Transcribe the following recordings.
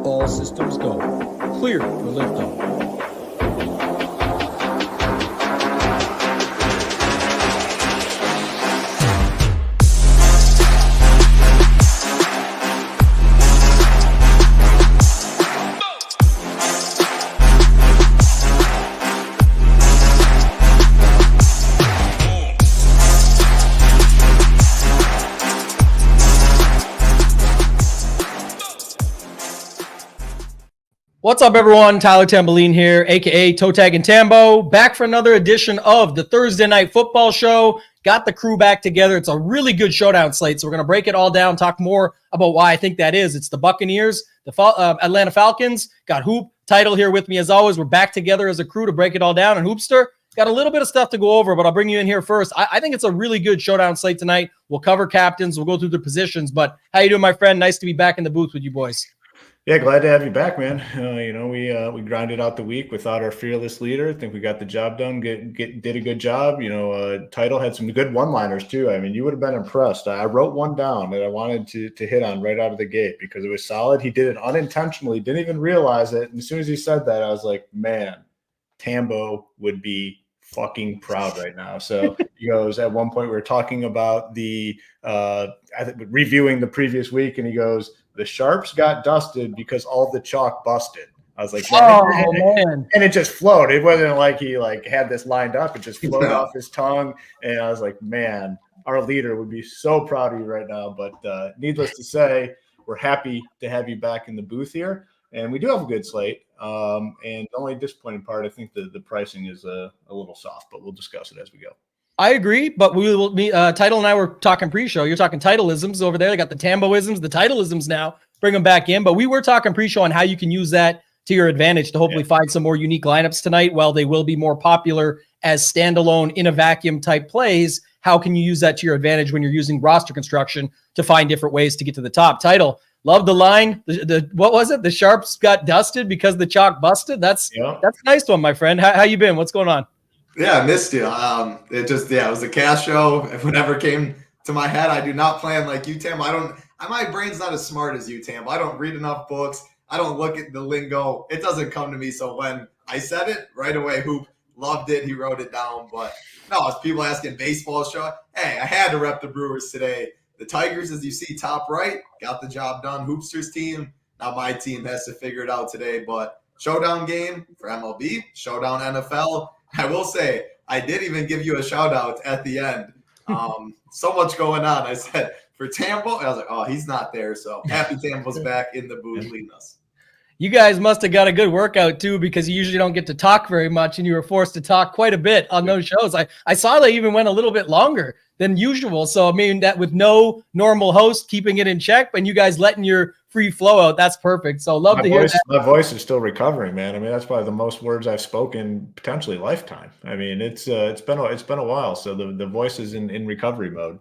All systems go. Clear for liftoff. What's up, everyone? Tyler Tamboline here, aka ToeTagginTambo, back for another edition of the Thursday Night Football Show. Got the crew back together. It's a really good showdown slate, so we're going to break it all down, talk more about why I think that is. It's the Buccaneers, the Atlanta Falcons. Got Hoop, Title here with me as always. We're back together as a crew to break it all down. And Hoopster, got a little bit of stuff to go over, but I'll bring you in here first. I think it's a really good showdown slate tonight. We'll cover captains. We'll go through the positions. But how you doing, my friend? Nice to be back in the booth with you boys. Yeah, glad to have you back, man. We grinded out the week without our fearless leader. I think we got the job done. Did a good job. Title had some good one-liners too. I mean, you would have been impressed. I wrote one down that I wanted to hit on right out of the gate because it was solid. He did it unintentionally, didn't even realize it. And as soon as he said that, I was like, man, Tambo would be fucking proud right now. So he goes, at one point we were talking about reviewing the previous week, and he goes, the Sharps got dusted because all the chalk busted. I was like, man. And it just flowed. It wasn't like he had this lined up. It just flowed off his tongue. And I was like, man, our leader would be so proud of you right now. But needless to say, we're happy to have you back in the booth here. And we do have a good slate. And the only disappointing part, I think the pricing is a little soft, but we'll discuss it as we go. I agree, but we will meet. Title and I were talking pre-show. You're talking titleisms over there. They got the Tamboisms, the titleisms now. Bring them back in. But we were talking pre-show on how you can use that to your advantage to hopefully find some more unique lineups tonight. While they will be more popular as standalone in a vacuum type plays, how can you use that to your advantage when you're using roster construction to find different ways to get to the top? Title, love the line. What was it? The Sharps got dusted because the chalk busted. That's a nice one, my friend. How you been? What's going on? Yeah, I missed you. It was a cash show. Whenever it came to my head, I do not plan like you, Tam. My brain's not as smart as you, Tam. I don't read enough books. I don't look at the lingo. It doesn't come to me. So when I said it right away, Hoop loved it. He wrote it down. But no, as people asking baseball show, hey, I had to rep the Brewers today. The Tigers, as you see, top right, got the job done. Hoopster's team. Now my team has to figure it out today. But showdown game for MLB, showdown NFL. I will say, I did even give you a shout out at the end. So much going on. I said, for Tambo, I was like, oh, he's not there. So happy Tambo's back in the booth leading us. You guys must have got a good workout too, because you usually don't get to talk very much, and you were forced to talk quite a bit on those shows. I saw they even went a little bit longer than usual. So, I mean, that with no normal host keeping it in check, and you guys letting your free flow out, that's perfect. So love to hear that. My voice is still recovering, man. I mean, that's probably the most words I've spoken potentially lifetime. I mean, it's been a while. So the voice is in recovery mode.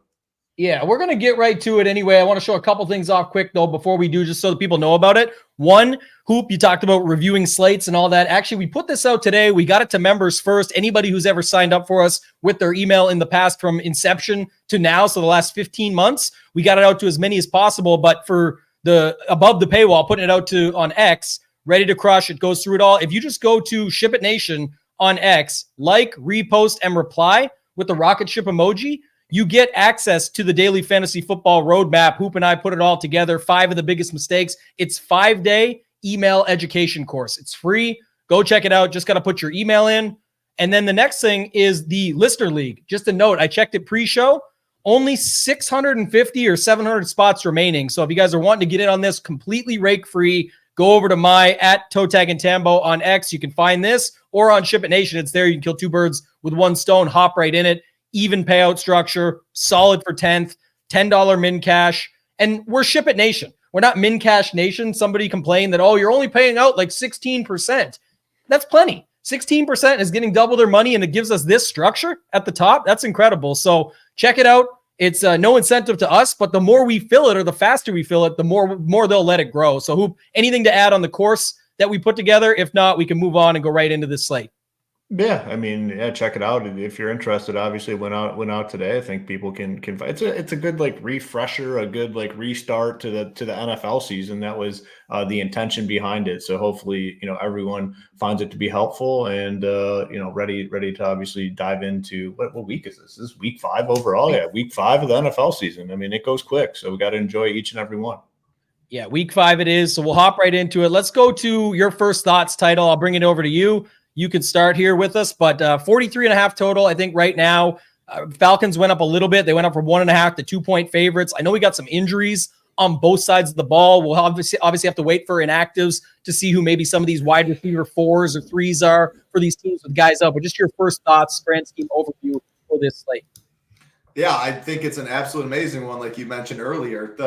Yeah, we're going to get right to it anyway. I want to show a couple things off quick, though, before we do, just so that people know about it. One, Hoop, you talked about reviewing slates and all that. Actually, we put this out today. We got it to members first. Anybody who's ever signed up for us with their email in the past from inception to now, so the last 15 months, we got it out to as many as possible. But for the above the paywall, putting it out to on X, ready to crush, it goes through it all. If you just go to SHIPIT Nation on X, repost, and reply with the rocket ship emoji, you get access to the daily fantasy football roadmap. Hoop and I put it all together. 5 of the biggest mistakes. It's 5-day email education course. It's free. Go check it out. Just got to put your email in. And then the next thing is the Listener League. Just a note, I checked it pre-show. Only 650 or 700 spots remaining. So if you guys are wanting to get in on this completely rake-free, go over to my @ToeTagginTambo on X. You can find this, or on SHIPIT Nation. It's there. You can kill 2 birds with 1 stone. Hop right in it. Even payout structure, solid for 10th, $10 min cash. And we're SHIPIT Nation. We're not min cash nation. Somebody complained that, oh, you're only paying out like 16%. That's plenty. 16% is getting double their money, and it gives us this structure at the top. That's incredible. So check it out. It's no incentive to us, but the more we fill it, or the faster we fill it, the more they'll let it grow. So Hoop, anything to add on the course that we put together? If not, we can move on and go right into this slate. Yeah, I mean, yeah, check it out if you're interested. Obviously, it went out today. I think people can it's a good like refresher, a good like restart to the NFL season. That was the intention behind it. So hopefully, everyone finds it to be helpful and ready to obviously dive into what week is this? This is week 5 overall. Yeah, week 5 of the NFL season. I mean, it goes quick, so we got to enjoy each and every one. Yeah, week 5 it is. So we'll hop right into it. Let's go to your first thoughts, Title. I'll bring it over to you. You can start here with us, but 43.5 total. I think right now, Falcons went up a little bit. They went up from 1.5 to 2-point favorites. I know we got some injuries on both sides of the ball. We'll obviously have to wait for inactives to see who maybe some of these wide receiver 4s or 3s are for these teams with guys up. But just your first thoughts, grand scheme overview for this slate. Yeah, I think it's an absolute amazing one, like you mentioned earlier.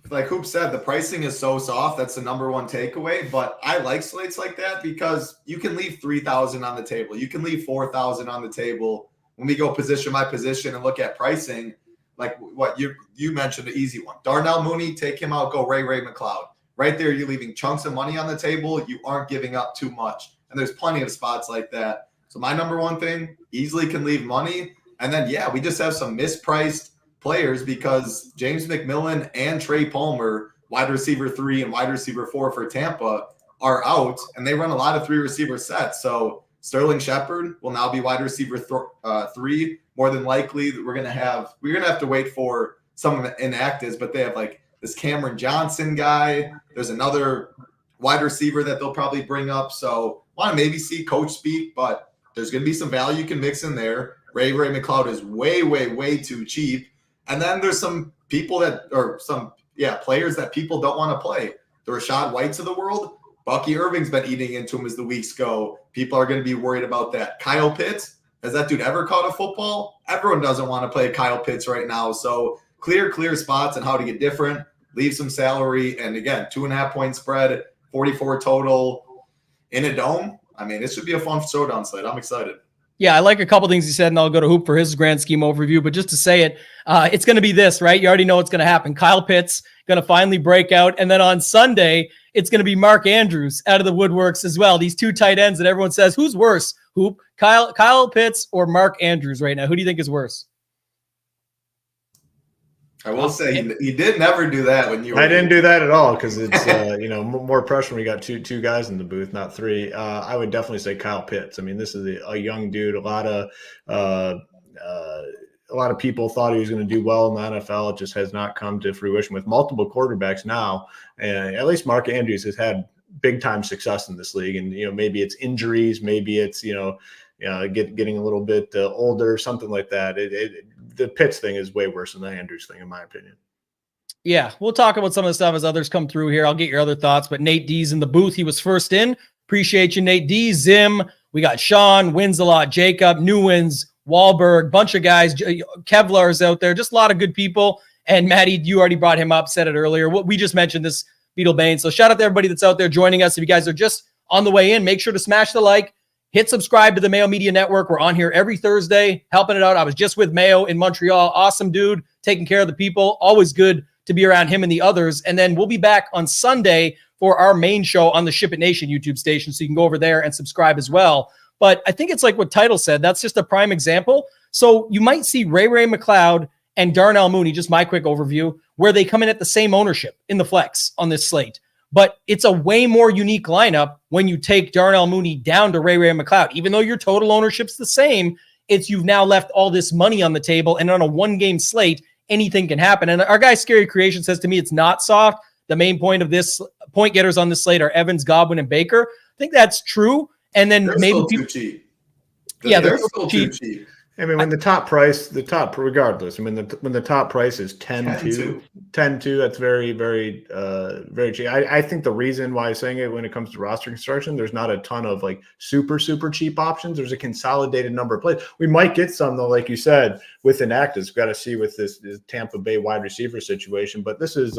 Like Hoop said, the pricing is so soft. That's the number one takeaway. But I like slates like that because you can leave 3,000 on the table. You can leave 4,000 on the table. When we go position by position and look at pricing, like what you mentioned, the easy one. Darnell Mooney, take him out, go Ray McLeod. Right there, you're leaving chunks of money on the table. You aren't giving up too much. And there's plenty of spots like that. So my number one thing, easily can leave money. And then, yeah, we just have some mispriced players because James McMillan and Trey Palmer, wide receiver 3 and wide receiver 4 for Tampa, are out, and they run a lot of 3 receiver sets. So Sterling Shepard will now be wide receiver 3. More than likely, we're gonna have to wait for some of the inactives, but they have like this Cameron Johnson guy. There's another wide receiver that they'll probably bring up. So want to maybe see coach speak, but there's gonna be some value you can mix in there. Ray McLeod is way too cheap. And then there's some people players that people don't want to play. The Rashad Whites of the world, Bucky Irving's been eating into him as the weeks go. People are going to be worried about that. Kyle Pitts, has that dude ever caught a football? Everyone doesn't want to play Kyle Pitts right now. So clear spots and how to get different, leave some salary. And again, 2.5-point spread, 44 total in a dome. I mean, it should be a fun showdown slate. I'm excited. Yeah, I like a couple things he said, and I'll go to Hoop for his grand scheme overview. But just to say it, it's going to be this, right? You already know what's going to happen. Kyle Pitts going to finally break out. And then on Sunday, it's going to be Mark Andrews out of the woodworks as well. These 2 tight ends that everyone says, who's worse, Hoop? Kyle Pitts or Mark Andrews right now? Who do you think is worse? I will say he did never do that when you were. I didn't do that at all because it's more pressure when we got two guys in the booth, not 3. I would definitely say Kyle Pitts. I mean, this is a young dude. A lot of people thought he was going to do well in the NFL. It just has not come to fruition with multiple quarterbacks now. And at least Mark Andrews has had big time success in this league. And maybe it's injuries, maybe it's getting a little bit older, something like that. The Pitts thing is way worse than the Andrews thing, in my opinion. Yeah, we'll talk about some of the stuff as others come through here. I'll get your other thoughts, but Nate D's in the booth. He was first in. Appreciate you, Nate D. Zim. We got Sean, Wins a lot, Jacob, Newens, Wahlberg, bunch of guys. Kevlar's out there. Just a lot of good people. And Maddie, you already brought him up, said it earlier. We just mentioned this, Beetle Bane. So shout out to everybody that's out there joining us. If you guys are just on the way in, make sure to smash the like. Hit subscribe to the Mayo Media Network. We're on here every Thursday, helping it out. I was just with Mayo in Montreal. Awesome dude, taking care of the people. Always good to be around him and the others. And then we'll be back on Sunday for our main show on the SHIPIT Nation YouTube station. So you can go over there and subscribe as well. But I think it's like what Title said. That's just a prime example. So you might see Ray McLeod and Darnell Mooney, just my quick overview, where they come in at the same ownership in the flex on this slate. But it's a way more unique lineup when you take Darnell Mooney down to Ray McLeod. Even though your total ownership's the same, it's you've now left all this money on the table, and on a 1-game slate, anything can happen. And our guy Scary Creation says to me it's not soft. The main point of this point getters on this slate are Evans, Godwin, and Baker. I think that's true. And then they're maybe still too cheap. Yeah, they're still too cheap. I mean, when regardless, I mean, when the top price is 10-2, that's very, very, very cheap. I think the reason why I'm saying it when it comes to roster construction, there's not a ton of like super cheap options. There's a consolidated number of plays. We might get some though, like you said, with inactives. We've got to see with this Tampa Bay wide receiver situation, but this is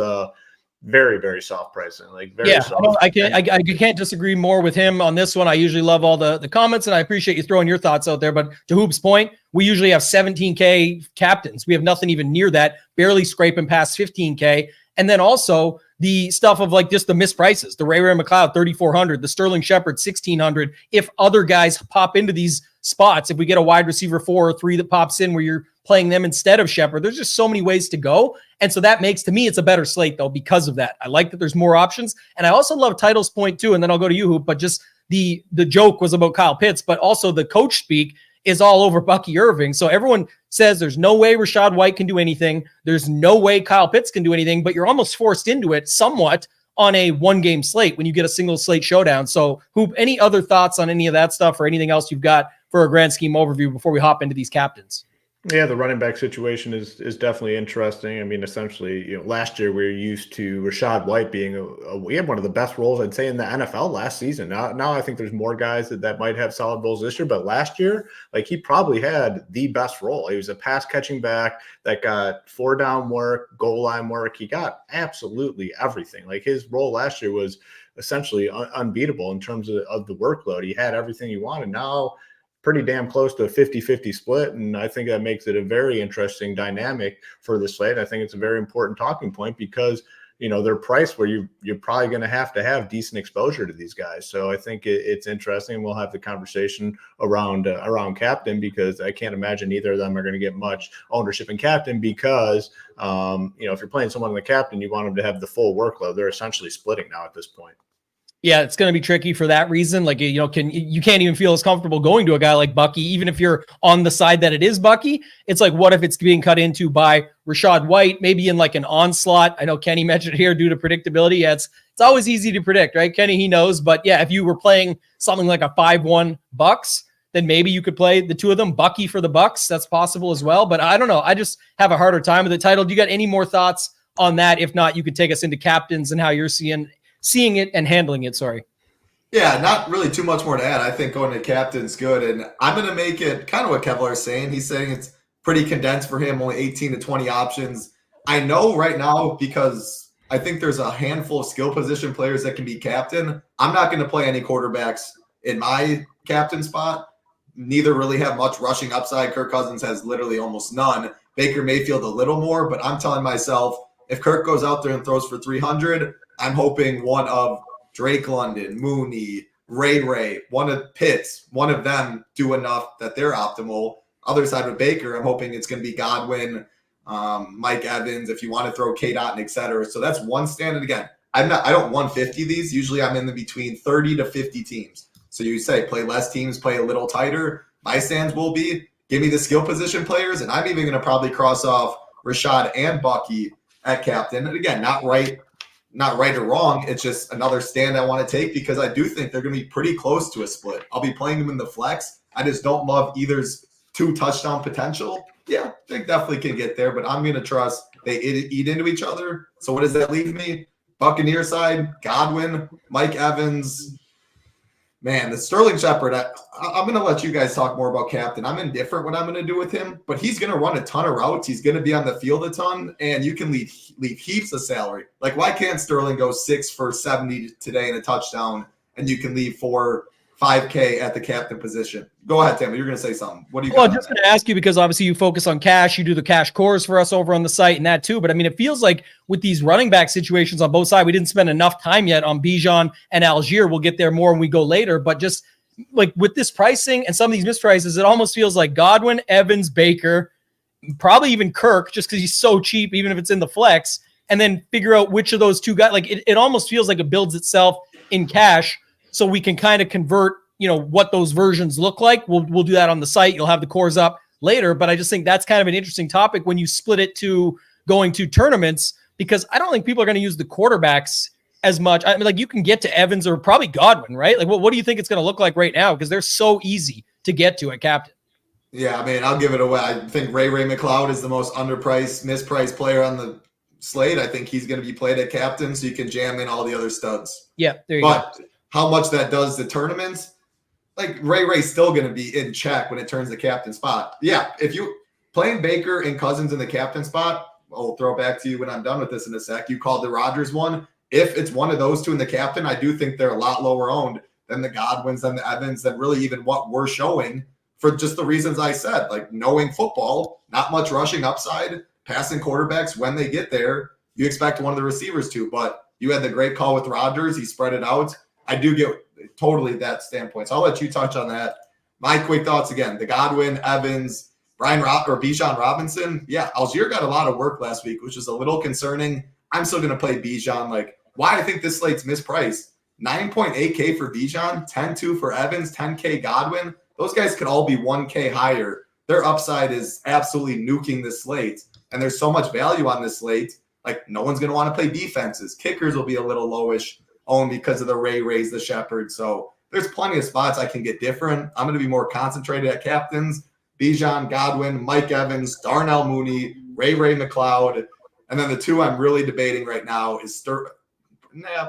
very, very soft pricing. Like very yeah, soft. I can't disagree more with him on this one. I usually love all the comments, and I appreciate you throwing your thoughts out there. But to Hoop's point, we usually have 17K captains. We have nothing even near that, barely scraping past 15K. And then also the stuff of like just the missed prices, the Ray McLeod 3,400, the Sterling Shepard 1,600. If other guys pop into these spots, if we get a wide receiver 4 or 3 that pops in where you're playing them instead of Shepard, there's just so many ways to go. And so that makes, to me, it's a better slate though because of that. I like that there's more options. And I also love Title's point too, and then I'll go to you, Hoop, but just the joke was about Kyle Pitts, but also the coach speak is all over Bucky Irving. So everyone says there's no way Rachaad White can do anything. There's no way Kyle Pitts can do anything, but you're almost forced into it somewhat on a one-game slate when you get a single slate showdown. So, Hoop, any other thoughts on any of that stuff or anything else you've got for a grand scheme overview before we hop into these captains? Yeah, the running back situation is definitely interesting. I mean, essentially, last year we were used to Rachaad White being we had one of the best roles, I'd say, in the NFL last season. Now I think there's more guys that might have solid roles this year, but last year, like, he probably had the best role. He was a pass catching back that got 4-down work, goal line work. He got absolutely everything. Like, his role last year was essentially unbeatable in terms of the workload. He had everything he wanted. Now, pretty damn close to a 50-50 split, and I think that makes it a very interesting dynamic for the slate. I think it's a very important talking point because they're priced where you're probably going to have decent exposure to these guys. So I think it's interesting. We'll have the conversation around captain because I can't imagine either of them are going to get much ownership in captain because if you're playing someone in the captain, you want them to have the full workload. They're essentially splitting now at this point. Yeah, it's going to be tricky for that reason. Like, you can't even feel as comfortable going to a guy like Bucky, even if you're on the side that it is Bucky. It's like, what if it's being cut into by Rachaad White, maybe in like an onslaught? I know Kenny mentioned it here due to predictability. Yeah, it's always easy to predict, right? Kenny, he knows. But yeah, if you were playing something like a 5-1 Bucks, then maybe you could play the two of them, Bucky for the Bucks. That's possible as well. But I don't know. I just have a harder time with the title. Do you got any more thoughts on that? If not, you could take us into captains and how you're seeing it and handling it. Sorry. Yeah, not really too much more to add. I think going to captain's good. And I'm going to make it kind of what Kevlar is saying. He's saying it's pretty condensed for him, only 18 to 20 options. I know right now because I think there's a handful of skill position players that can be captain. I'm not going to play any quarterbacks in my captain spot. Neither really have much rushing upside. Kirk Cousins has literally almost none. Baker Mayfield a little more, but I'm telling myself, if Kirk goes out there and throws for 300, I'm hoping one of Drake London, Mooney, Ray, one of Pitts, one of them do enough that they're optimal. Other side with Baker, I'm hoping it's going to be Godwin, Mike Evans, if you want to throw K-Dot and et cetera. So that's one stand. And again, I don't 150 these. Usually I'm in the between 30 to 50 teams. So you say play less teams, play a little tighter. My stands will be give me the skill position players. And I'm even going to probably cross off Rachaad and Bucky at captain. And again, not right or wrong. It's just another stand I want to take because I do think they're going to be pretty close to a split. I'll be playing them in the flex. I just don't love either's 2 touchdown potential. Yeah, they definitely can get there, but I'm going to trust they eat into each other. So what does that leave me? Buccaneer side, Godwin, Mike Evans. Man, the Sterling Shepard, I'm going to let you guys talk more about captain. I'm indifferent what I'm going to do with him, but he's going to run a ton of routes. He's going to be on the field a ton, and you can leave heaps of salary. Like, why can't Sterling go 6 for 70 today in a touchdown, and you can leave 5K at the captain position? Go ahead, Tim. You're going to say something. What do you got? Well, I'm just going to ask you because obviously you focus on cash. You do the cash cores for us over on the site and that too. But I mean, it feels like with these running back situations on both sides, we didn't spend enough time yet on Bijan and Algier. We'll get there more when we go later. But just like with this pricing and some of these misprices, it almost feels like Godwin, Evans, Baker, probably even Kirk, just because he's so cheap, even if it's in the flex, and then figure out which of those two guys. Like it almost feels like it builds itself in cash so we can kind of convert what those versions look like. We'll do that on the site. You'll have the cores up later, but I just think that's kind of an interesting topic when you split it to going to tournaments, because I don't think people are going to use the quarterbacks as much. I mean, like you can get to Evans or probably Godwin, right? Like what do you think it's going to look like right now? Because they're so easy to get to at captain. Yeah, I mean, I'll give it away. I think Ray McLeod is the most underpriced, mispriced player on the slate. I think he's going to be played at captain, so you can jam in all the other studs. Yeah, there you go. But how much that does the tournaments, like Ray's still going to be in check when it turns the captain spot. Yeah, if you playing Baker and Cousins in the captain spot, I'll throw it back to you when I'm done with this in a sec. You called the Rodgers one. If it's one of those two in the captain, I do think they're a lot lower owned than the Godwins and the Evans, than really even what we're showing, for just the reasons I said, like knowing football, not much rushing upside, passing quarterbacks when they get there. You expect one of the receivers to, but you had the great call with Rodgers. He spread it out. I do get totally that standpoint. So I'll let you touch on that. My quick thoughts again, the Godwin, Evans, Bijan Robinson. Yeah, Algier got a lot of work last week, which is a little concerning. I'm still going to play Bijan. Like, why I think this slate's mispriced. 9.8K for Bijan, 10.2 for Evans, 10K Godwin. Those guys could all be 1K higher. Their upside is absolutely nuking this slate. And there's so much value on this slate. Like, no one's going to want to play defenses. Kickers will be a little lowish only because of the Rays, the Shepard. So there's plenty of spots I can get different. I'm going to be more concentrated at captains. Bijan, Godwin, Mike Evans, Darnell Mooney, Ray McLeod. And then the two I'm really debating right now is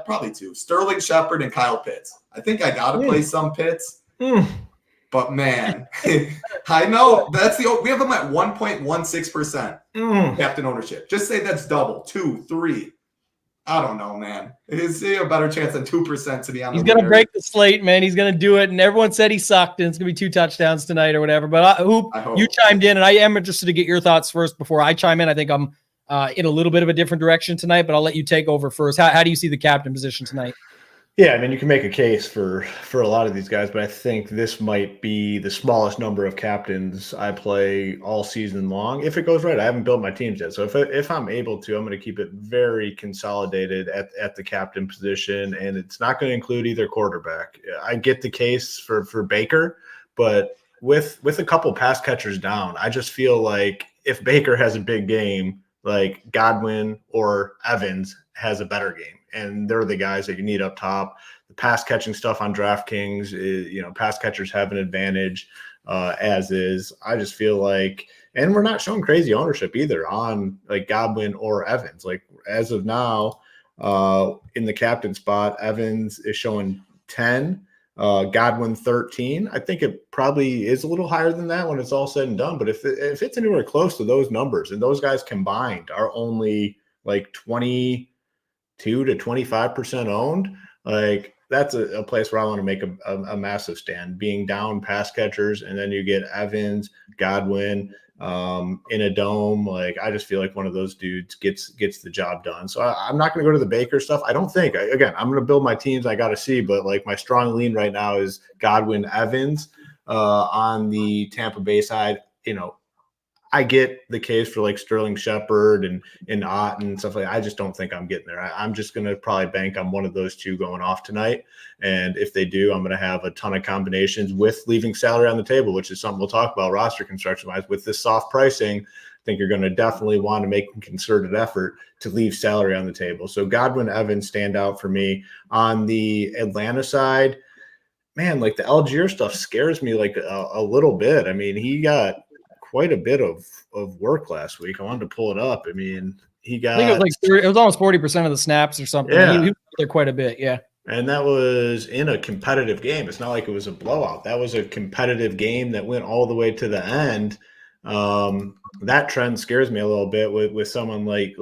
probably two. Sterling Shepard and Kyle Pitts. I think I got to play some Pitts. But man, I know we have them at 1.16% captain ownership. Just say that's double, 2, 3. I don't know, man. Is he a better chance than 2% to be on the He's going to break the slate, man. He's going to do it. And everyone said he sucked, and it's going to be 2 touchdowns tonight or whatever. But you chimed in, and I am interested to get your thoughts first before I chime in. I think I'm in a little bit of a different direction tonight, but I'll let you take over first. How do you see the captain position tonight? Yeah, I mean, you can make a case for a lot of these guys, but I think this might be the smallest number of captains I play all season long. If it goes right, I haven't built my teams yet. So if I'm able to, I'm going to keep it very consolidated at the captain position, and it's not going to include either quarterback. I get the case for Baker, but with a couple pass catchers down, I just feel like if Baker has a big game, like Godwin or Evans has a better game. And they're the guys that you need up top. The pass catching stuff on DraftKings is, pass catchers have an advantage as is. I just feel like, and we're not showing crazy ownership either on like Godwin or Evans. Like as of now, in the captain spot, Evans is showing 10, Godwin 13. I think it probably is a little higher than that when it's all said and done. But if it's anywhere close to those numbers, and those guys combined are only like 22 to 25% owned, like that's a place where I want to make a massive stand, being down pass catchers. And then you get Evans, Godwin in a dome. Like, I just feel like one of those dudes gets the job done. So I'm not going to go to the Baker stuff. I don't think, again, I'm going to build my teams. I got to see, but like my strong lean right now is Godwin, Evans on the Tampa Bay side. I get the case for like Sterling Shepard and Ott and stuff like that. I just don't think I'm getting there. I'm just going to probably bank on one of those two going off tonight. And if they do, I'm going to have a ton of combinations with leaving salary on the table, which is something we'll talk about roster construction wise. With this soft pricing, I think you're going to definitely want to make a concerted effort to leave salary on the table. So Godwin, Evans stand out for me. On the Atlanta side, man, like the Algier stuff scares me like a little bit. I mean, he got quite a bit of work last week. I wanted to pull it up. I mean, he got, I think it was almost 40% of the snaps or something. Yeah. He was there quite a bit. Yeah. And that was in a competitive game. It's not like it was a blowout. That was a competitive game that went all the way to the end. That trend scares me a little bit with someone like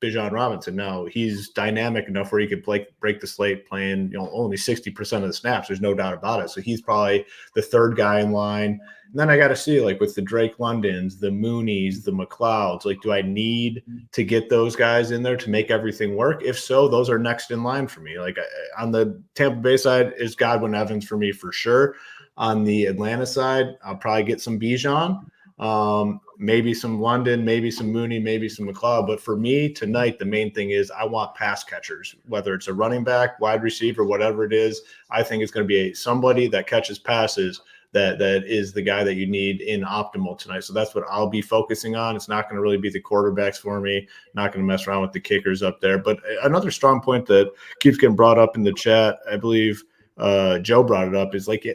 Bijan Robinson. Now he's dynamic enough where he could break the slate playing, only 60% of the snaps. There's no doubt about it. So he's probably the third guy in line. And then I got to see, like with the Drake Londons, the Moonies, the McLeods, like, do I need to get those guys in there to make everything work? If so, those are next in line for me. Like on the Tampa Bay side is Godwin, Evans for me for sure. On the Atlanta side, I'll probably get some Bijan, maybe some London, maybe some Mooney, maybe some McLeod. But for me tonight, the main thing is I want pass catchers, whether it's a running back, wide receiver, whatever it is. I think it's going to be somebody that catches passes that is the guy that you need in optimal tonight. So that's what I'll be focusing on. It's not going to really be the quarterbacks for me. Not going to mess around with the kickers up there. But another strong point that keeps getting brought up in the chat, I believe Joe brought it up, is like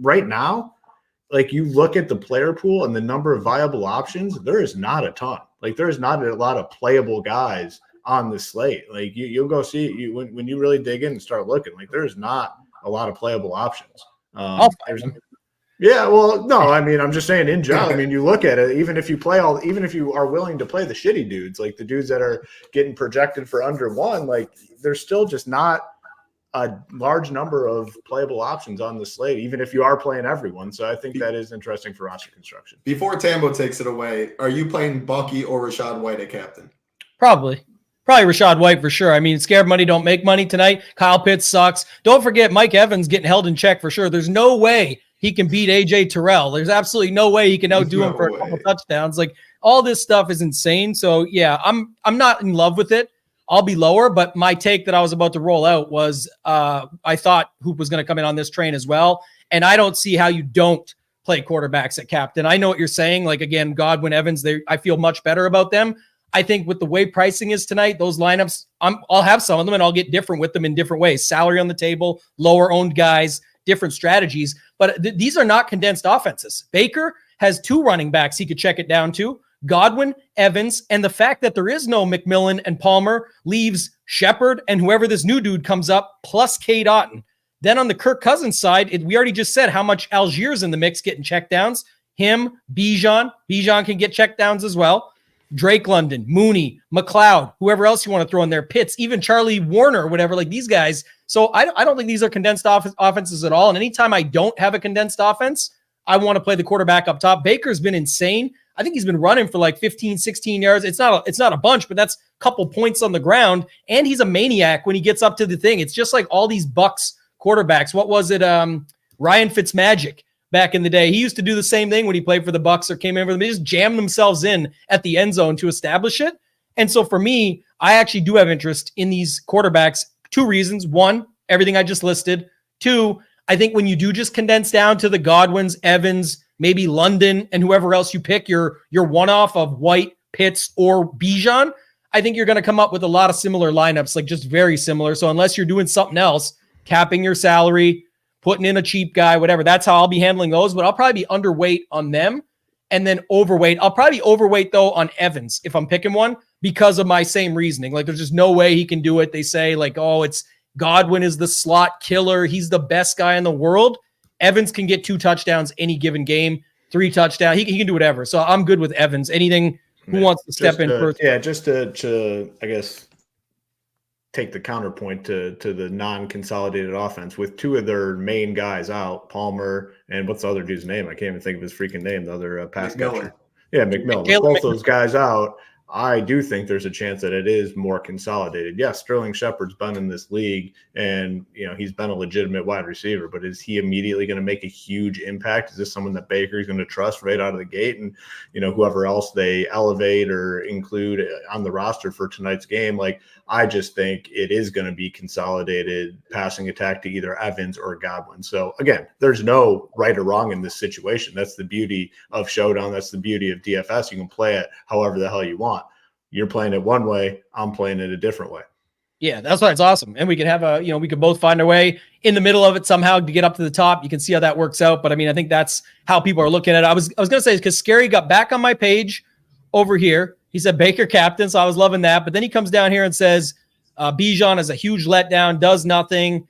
right now, like you look at the player pool and the number of viable options, there is not a ton. Like there is not a lot of playable guys on the slate. Like you'll go see when you really dig in and start looking, like there's not a lot of playable options. Yeah, well, no, I mean, I'm just saying in general. I mean, you look at it, even if you are willing to play the shitty dudes, like the dudes that are getting projected for under one, like there's still just not a large number of playable options on the slate, even if you are playing everyone. So I think that is interesting for roster construction. Before Tambo takes it away, are you playing Bucky or Rashad White at captain? Probably Rashad White for sure. I mean, scared money don't make money tonight. Kyle Pitts sucks. Don't forget Mike Evans getting held in check for sure. There's no way he can beat AJ Terrell. There's absolutely no way he can outdo him for a couple touchdowns. Like all this stuff is insane. So yeah, I'm not in love with it. I'll be lower, but my take that I was about to roll out was I thought Hoop was going to come in on this train as well. And I don't see how you don't play quarterbacks at captain. I know what you're saying. Like again, Godwin, Evans, I feel much better about them. I think with the way pricing is tonight, those lineups, I'll have some of them and I'll get different with them in different ways. Salary on the table, lower owned guys, different strategies. But these are not condensed offenses. Baker has 2 running backs he could check it down to. Godwin, Evans, and the fact that there is no McMillan and Palmer leaves Shepard and whoever this new dude comes up plus Cade Otton. Then on the Kirk Cousins side, we already just said how much Algiers in the mix getting checkdowns. Him, Bijan can get checkdowns as well. Drake London, Mooney, McLeod, whoever else you want to throw in there, Pitts, even Charlie Warner, whatever, like these guys. So I don't think these are condensed offenses at all. And anytime I don't have a condensed offense, I want to play the quarterback up top. Baker's been insane. I think he's been running for like 15, 16 yards. It's not a bunch, but that's a couple points on the ground. And he's a maniac when he gets up to the thing. It's just like all these Bucs quarterbacks. What was it? Ryan Fitzmagic back in the day. He used to do the same thing when he played for the Bucs or came in for them. They just jammed themselves in at the end zone to establish it. And so for me, I actually do have interest in these quarterbacks. 2 reasons. 1, everything I just listed. 2, I think when you do just condense down to the Godwins, Evans, maybe London, and whoever else you pick, your one-off of White, Pitts, or Bijan, I think you're going to come up with a lot of similar lineups, like just very similar. So unless you're doing something else, capping your salary, putting in a cheap guy, whatever, that's how I'll be handling those. But I'll probably be underweight on them and then overweight. I'll probably be overweight, though, on Evans if I'm picking one because of my same reasoning. Like there's just no way he can do it. They say like, oh, it's Godwin is the slot killer. He's the best guy in the world. Evans can get 2 touchdowns any given game, 3 touchdowns. He can do whatever. So I'm good with Evans. Anything who wants to step in first? Yeah, just to I guess take the counterpoint to the non-consolidated offense with 2 of their main guys out, Palmer and what's the other dude's name? I can't even think of his freaking name. The other pass catcher. Yeah, McMillan. With both those guys out, I do think there's a chance that it is more consolidated. Yes, Sterling Shepard's been in this league and, he's been a legitimate wide receiver, but is he immediately going to make a huge impact? Is this someone that Baker's going to trust right out of the gate? And, whoever else they elevate or include on the roster for tonight's game, like I just think it is going to be consolidated passing attack to either Evans or Godwin. So again, there's no right or wrong in this situation. That's the beauty of Showdown. That's the beauty of DFS. You can play it however the hell you want. You're playing it one way, I'm playing it a different way. Yeah, that's why it's awesome. And we can have we could both find our way in the middle of it somehow to get up to the top. You can see how that works out. But I mean, I think that's how people are looking at it. I was going to say, because Scary got back on my page over here. He said Baker captain, so I was loving that. But then he comes down here and says Bijan is a huge letdown, does nothing.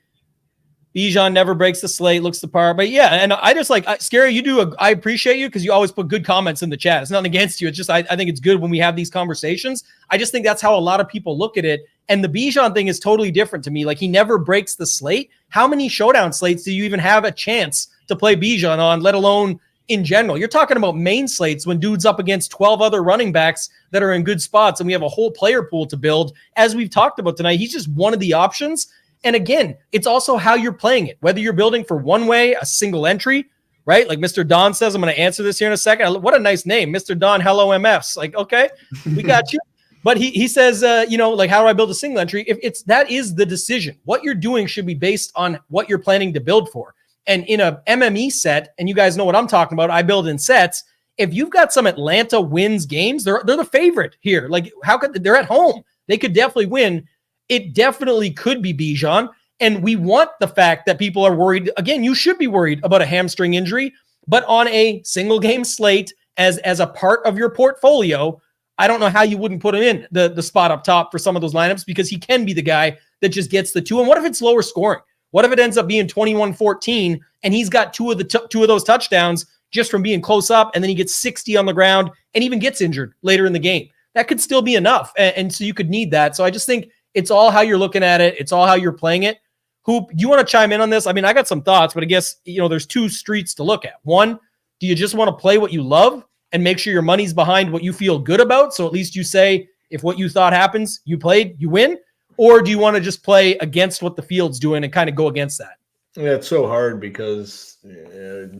Bijan never breaks the slate, looks the part. But yeah, and I just Scary, I appreciate you because you always put good comments in the chat. It's nothing against you. It's just I think it's good when we have these conversations. I just think that's how a lot of people look at it. And the Bijan thing is totally different to me. Like he never breaks the slate. How many showdown slates do you even have a chance to play Bijan on, let alone in general? You're talking about main slates when dude's up against 12 other running backs that are in good spots and we have a whole player pool to build. As we've talked about tonight, he's just one of the options. And again, it's also how you're playing it, whether you're building for one way, a single entry, right? Like Mr. Don says, I'm going to answer this here in a second. What a nice name, Mr. Don, hello MFs. Like, okay, we got you. But he says, like, how do I build a single entry? If that is the decision. What you're doing should be based on what you're planning to build for. And in a MME set, and you guys know what I'm talking about, I build in sets. If you've got some Atlanta wins games, they're the favorite here. Like, how could they're at home? They could definitely win. It definitely could be Bijan. And we want the fact that people are worried. Again, you should be worried about a hamstring injury, but on a single game slate as a part of your portfolio, I don't know how you wouldn't put him in the spot up top for some of those lineups because he can be the guy that just gets the 2. And what if it's lower scoring? What if it ends up being 21-14 and he's got two of those touchdowns just from being close up, and then he gets 60 on the ground and even gets injured later in the game? That could still be enough. And so you could need that. So I just think it's all how you're looking at it. It's all how you're playing it. Hoop, you want to chime in on this? I mean, I got some thoughts, but I guess, there's two streets to look at. One, do you just want to play what you love and make sure your money's behind what you feel good about? So at least you say, if what you thought happens, you played, you win. Or do you want to just play against what the field's doing and kind of go against that? Yeah, it's so hard because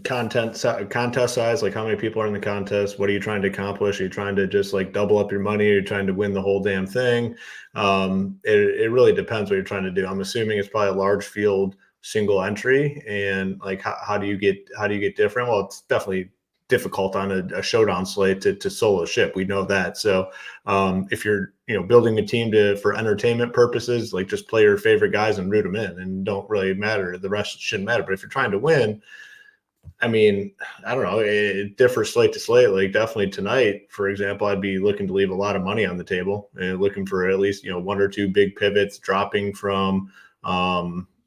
contest size, like how many people are in the contest? What are you trying to accomplish? Are you trying to just like double up your money? Are you trying to win the whole damn thing? It really depends what you're trying to do. I'm assuming it's probably a large field single entry, and like how do you get different? Well, it's definitely difficult on a showdown slate to solo ship. We know that. So if you're building a team for entertainment purposes, like just play your favorite guys and root them in, and don't really matter. The rest shouldn't matter. But if you're trying to win, I mean, I don't know. It differs slate to slate. Like definitely tonight, for example, I'd be looking to leave a lot of money on the table and looking for at least one or two big pivots dropping from.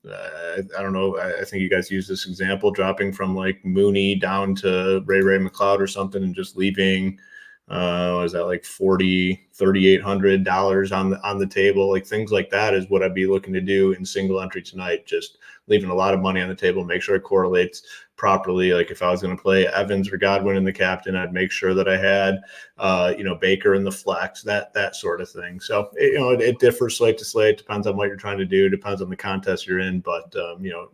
I don't know. I think you guys use this example, dropping from like Mooney down to Ray McLeod or something, and just leaving, was that like $3,800 on the table? Like things like that is what I'd be looking to do in single entry tonight. Just leaving a lot of money on the table, make sure it correlates properly. Like if I was going to play Evans or Godwin in the captain, I'd make sure that I had, Baker in the flex, that sort of thing. So, it differs slate to slate, depends on what you're trying to do, depends on the contest you're in. But,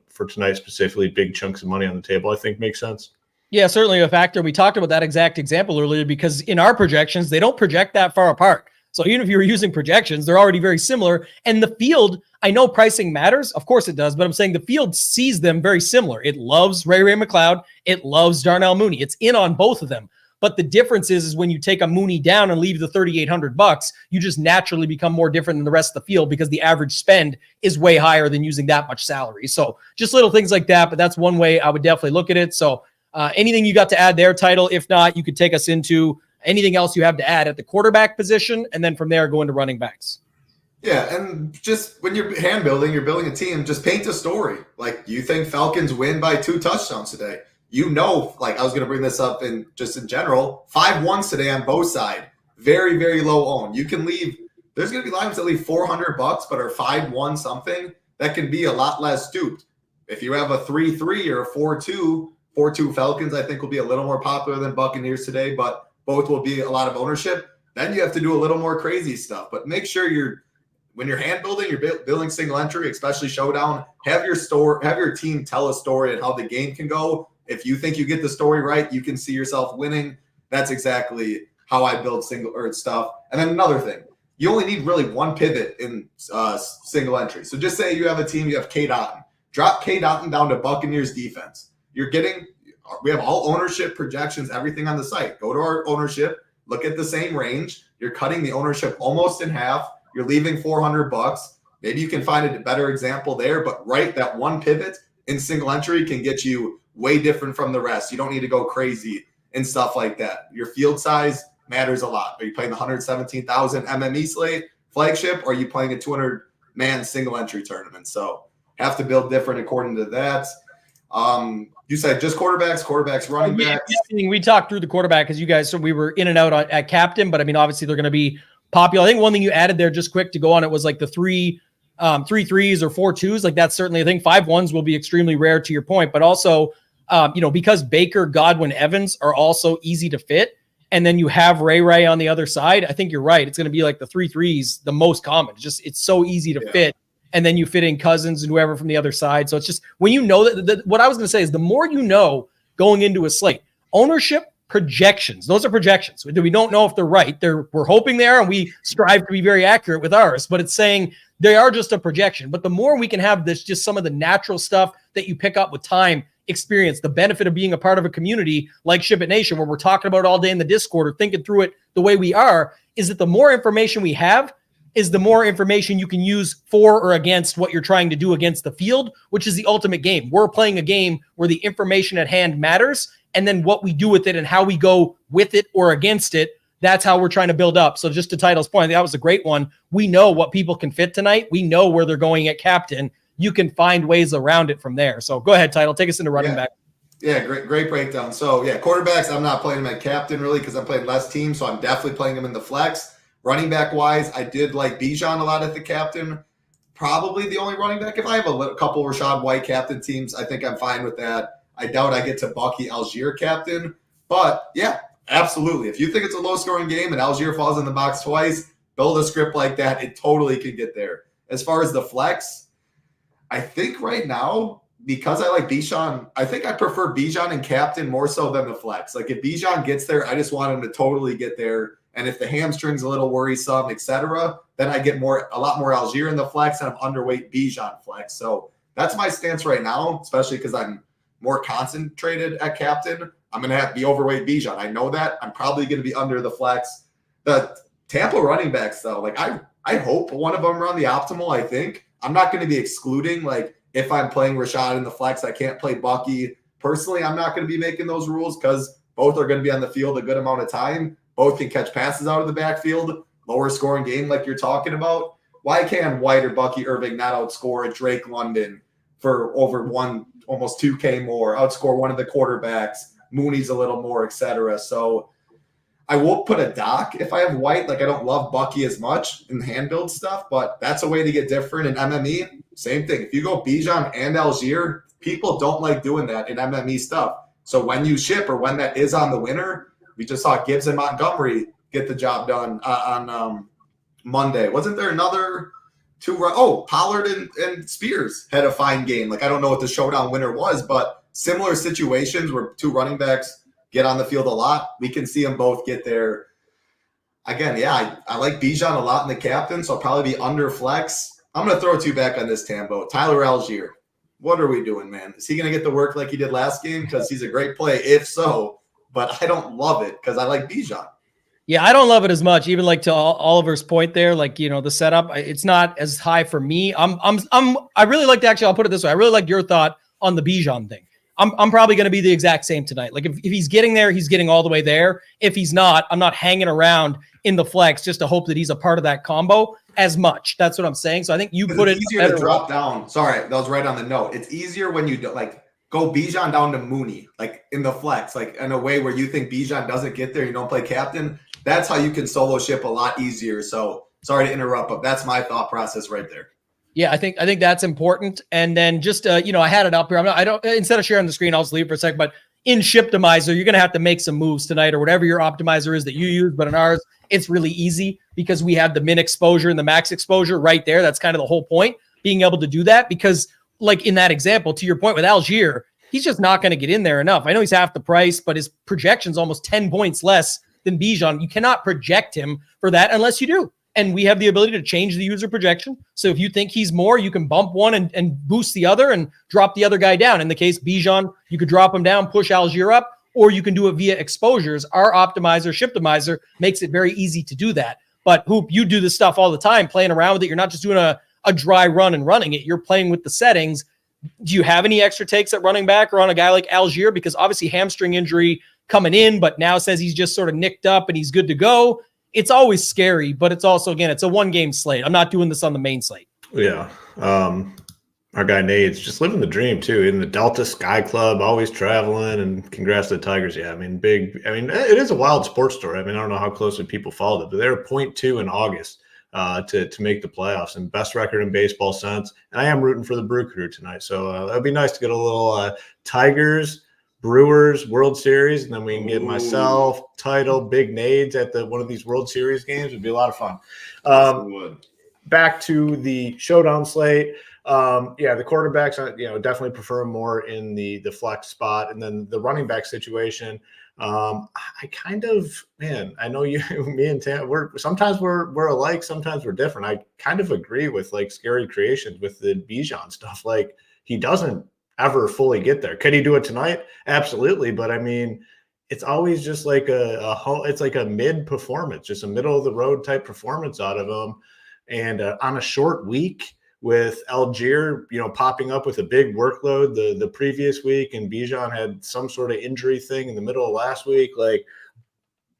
for tonight specifically, big chunks of money on the table, I think makes sense. Yeah, certainly a factor. We talked about that exact example earlier because in our projections, they don't project that far apart. So even if you were using projections, they're already very similar. And the field, I know pricing matters. Of course it does. But I'm saying the field sees them very similar. It loves Ray McLeod. It loves Darnell Mooney. It's in on both of them. But the difference is when you take a Mooney down and leave the $3,800, you just naturally become more different than the rest of the field because the average spend is way higher than using that much salary. So just little things like that. But that's one way I would definitely look at it. So anything you got to add there, Title? If not, you could take us into anything else you have to add at the quarterback position, and then from there go into running backs. Yeah, and just when you're hand building, you're building a team, just paint a story. Like, you think Falcons win by 2 touchdowns today. Like I was going to bring this up in general, 5-1s today on both sides. Very, very low own. You can leave – there's going to be lines that leave $400 but are 5-1 something. That can be a lot less duped. If you have a 3-3 or a 4-2 Falcons, I think will be a little more popular than Buccaneers today, but both will be a lot of ownership. Then you have to do a little more crazy stuff. But make sure when you're hand building, you're building single entry, especially showdown, have your team tell a story and how the game can go. If you think you get the story right, you can see yourself winning. That's exactly how I build single or stuff. And then another thing, you only need really one pivot in single entry. So just say you have a team, you have Cade Otton. Drop Cade Otton down to Buccaneers defense. We have all ownership projections, everything on the site. Go to our ownership, look at the same range. You're cutting the ownership almost in half. You're leaving $400. Maybe you can find a better example there, but that one pivot in single entry can get you way different from the rest. You don't need to go crazy and stuff like that. Your field size matters a lot. Are you playing the 117,000 MME slate flagship, or are you playing a 200-man single entry tournament? So have to build different according to that. You said just quarterbacks, running backs. Yeah, we talked through the quarterback because you guys, so we were in and out at captain, but I mean, obviously they're going to be popular. I think one thing you added there just quick to go on it was like the 3 3s or 4 2s. Like that's certainly, I think 5 1s will be extremely rare to your point, but also, because Baker, Godwin, Evans are also easy to fit. And then you have Ray on the other side. I think you're right. It's going to be like the 3 3s, the most common. It's so easy to fit. And then you fit in Cousins and whoever from the other side. So it's just when you know that what I was going to say is the more you know going into a slate, ownership projections, those are projections. We don't know if they're right. We're hoping they are, and we strive to be very accurate with ours, but it's saying they are just a projection. But the more we can have this, just some of the natural stuff that you pick up with time, experience, the benefit of being a part of a community like SHIPIT Nation, where we're talking about it all day in the Discord or thinking through it the way we are, is that the more information we have, is the more information you can use for or against what you're trying to do against the field, which is the ultimate game. We're playing a game where the information at hand matters, and then what we do with it and how we go with it or against it, that's how we're trying to build up. So just to Title's point, that was a great one. We know what people can fit tonight. We know where they're going at captain. you can find ways around it from there. So go ahead, Title. Take us into running back. Yeah, great breakdown. So, yeah, quarterbacks, I'm not playing them at captain really because I'm playing less teams, so I'm definitely playing them in the flex. Running back-wise, I did like Bijan a lot at the captain. Probably the only running back. If I have a couple Rachaad White captain teams, I think I'm fine with that. I doubt I get to Bucky Algier captain. But, yeah, absolutely. If you think it's a low-scoring game and Algier falls in the box twice, build a script like that. It totally could get there. As far as the flex, I think right now, because I like Bijan, I think I prefer Bijan and captain more so than the flex. Like if Bijan gets there, I just want him to totally get there. And if the hamstring's a little worrisome, etc., then I get a lot more Algier in the flex, and I'm underweight Bijan flex. So that's my stance right now, especially because I'm more concentrated at captain. I'm going to have to be overweight Bijan. I know that. I'm probably going to be under the flex. The Tampa running backs, though, like I hope one of them run the optimal, I think. I'm not going to be excluding, like, if I'm playing Rachaad in the flex, I can't play Bucky. Personally, I'm not going to be making those rules because both are going to be on the field a good amount of time. Both can catch passes out of the backfield. Lower scoring game like you're talking about. Why can't White or Bucky Irving not outscore a Drake London for over almost 2K more, outscore one of the quarterbacks, Mooney's a little more, etc. So I will put a dock if I have White. Like I don't love Bucky as much in hand build stuff, but that's a way to get different in MME. Same thing. If you go Bijan and Algier, people don't like doing that in MME stuff. So when you ship or when that is on the winner, we just saw Gibbs and Montgomery get the job done on Monday. Wasn't there another two? Pollard and Spears had a fine game. Like I don't know what the showdown winner was, but similar situations where two running backs get on the field a lot. We can see them both get there. Again, yeah, I like Bijan a lot in the captain, so I'll probably be under flex. I'm going to throw two back on this, Tambo. Tyler Algier. What are we doing, man? Is he going to get the work like he did last game? Because he's a great play, if so. But I don't love it because I like Bijan. Yeah, I don't love it as much. Even like to Oliver's point there, like, the setup, it's not as high for me. I really like I'll put it this way. I really like your thought on the Bijan thing. I'm probably going to be the exact same tonight. Like if he's getting there, he's getting all the way there. If he's not, I'm not hanging around in the flex just to hope that he's a part of that combo as much. That's what I'm saying. So I think you put it easier to drop down. Sorry, that was right on the note. It's easier when you go Bijan down to Mooney, like in the flex, like in a way where you think Bijan doesn't get there, you don't play captain. That's how you can solo ship a lot easier. So sorry to interrupt, but that's my thought process right there. Yeah, I think that's important. And then just I had it up here. Instead of sharing the screen, I'll just leave it for a second. But in Shiptimizer, you're gonna have to make some moves tonight or whatever your optimizer is that you use. But in ours, it's really easy because we have the min exposure and the max exposure right there. That's kind of the whole point, being able to do that. Because like in that example, to your point with Algier, he's just not going to get in there enough. I know he's half the price, but his projection's almost 10 points less than Bijan. You cannot project him for that unless you do. And we have the ability to change the user projection. So if you think he's more, you can bump one and boost the other and drop the other guy down. In the case Bijan, you could drop him down, push Algier up, or you can do it via exposures. Our optimizer, Shiptimizer, makes it very easy to do that. But Hoop, you do this stuff all the time, playing around with it. You're not just doing a dry run and running it. You're playing with the settings. Do you have any extra takes at running back or on a guy like Algier? Because obviously hamstring injury coming in, but now says he's just sort of nicked up and he's good to go. It's always scary, but it's also, again, it's a one-game slate. I'm not doing this on the main slate. Yeah. Our guy Nate's just living the dream, too, in the Delta Sky Club, always traveling, and congrats to the Tigers. Yeah, it is a wild sports story. I don't know how closely people followed it, but they're 0.2 in August to make the playoffs, and best record in baseball since. And I am rooting for the Brew Crew tonight, so that'd be nice to get a little Tigers Brewers World Series, and then we can get myself, Title, Big Nades at one of these World Series games. It'd be a lot of fun. Back to the showdown slate. The quarterbacks, definitely prefer more in the flex spot, and then the running back situation. I know me and Tam, we're alike, sometimes we're different. I kind of agree with like Scary Creations with the Bijan stuff. Like he doesn't ever fully get there. Could he do it tonight? Absolutely. But it's always just like it's like a mid performance, just a middle of the road type performance out of him. And on a short week with Algier, popping up with a big workload the previous week, and Bijan had some sort of injury thing in the middle of last week. Like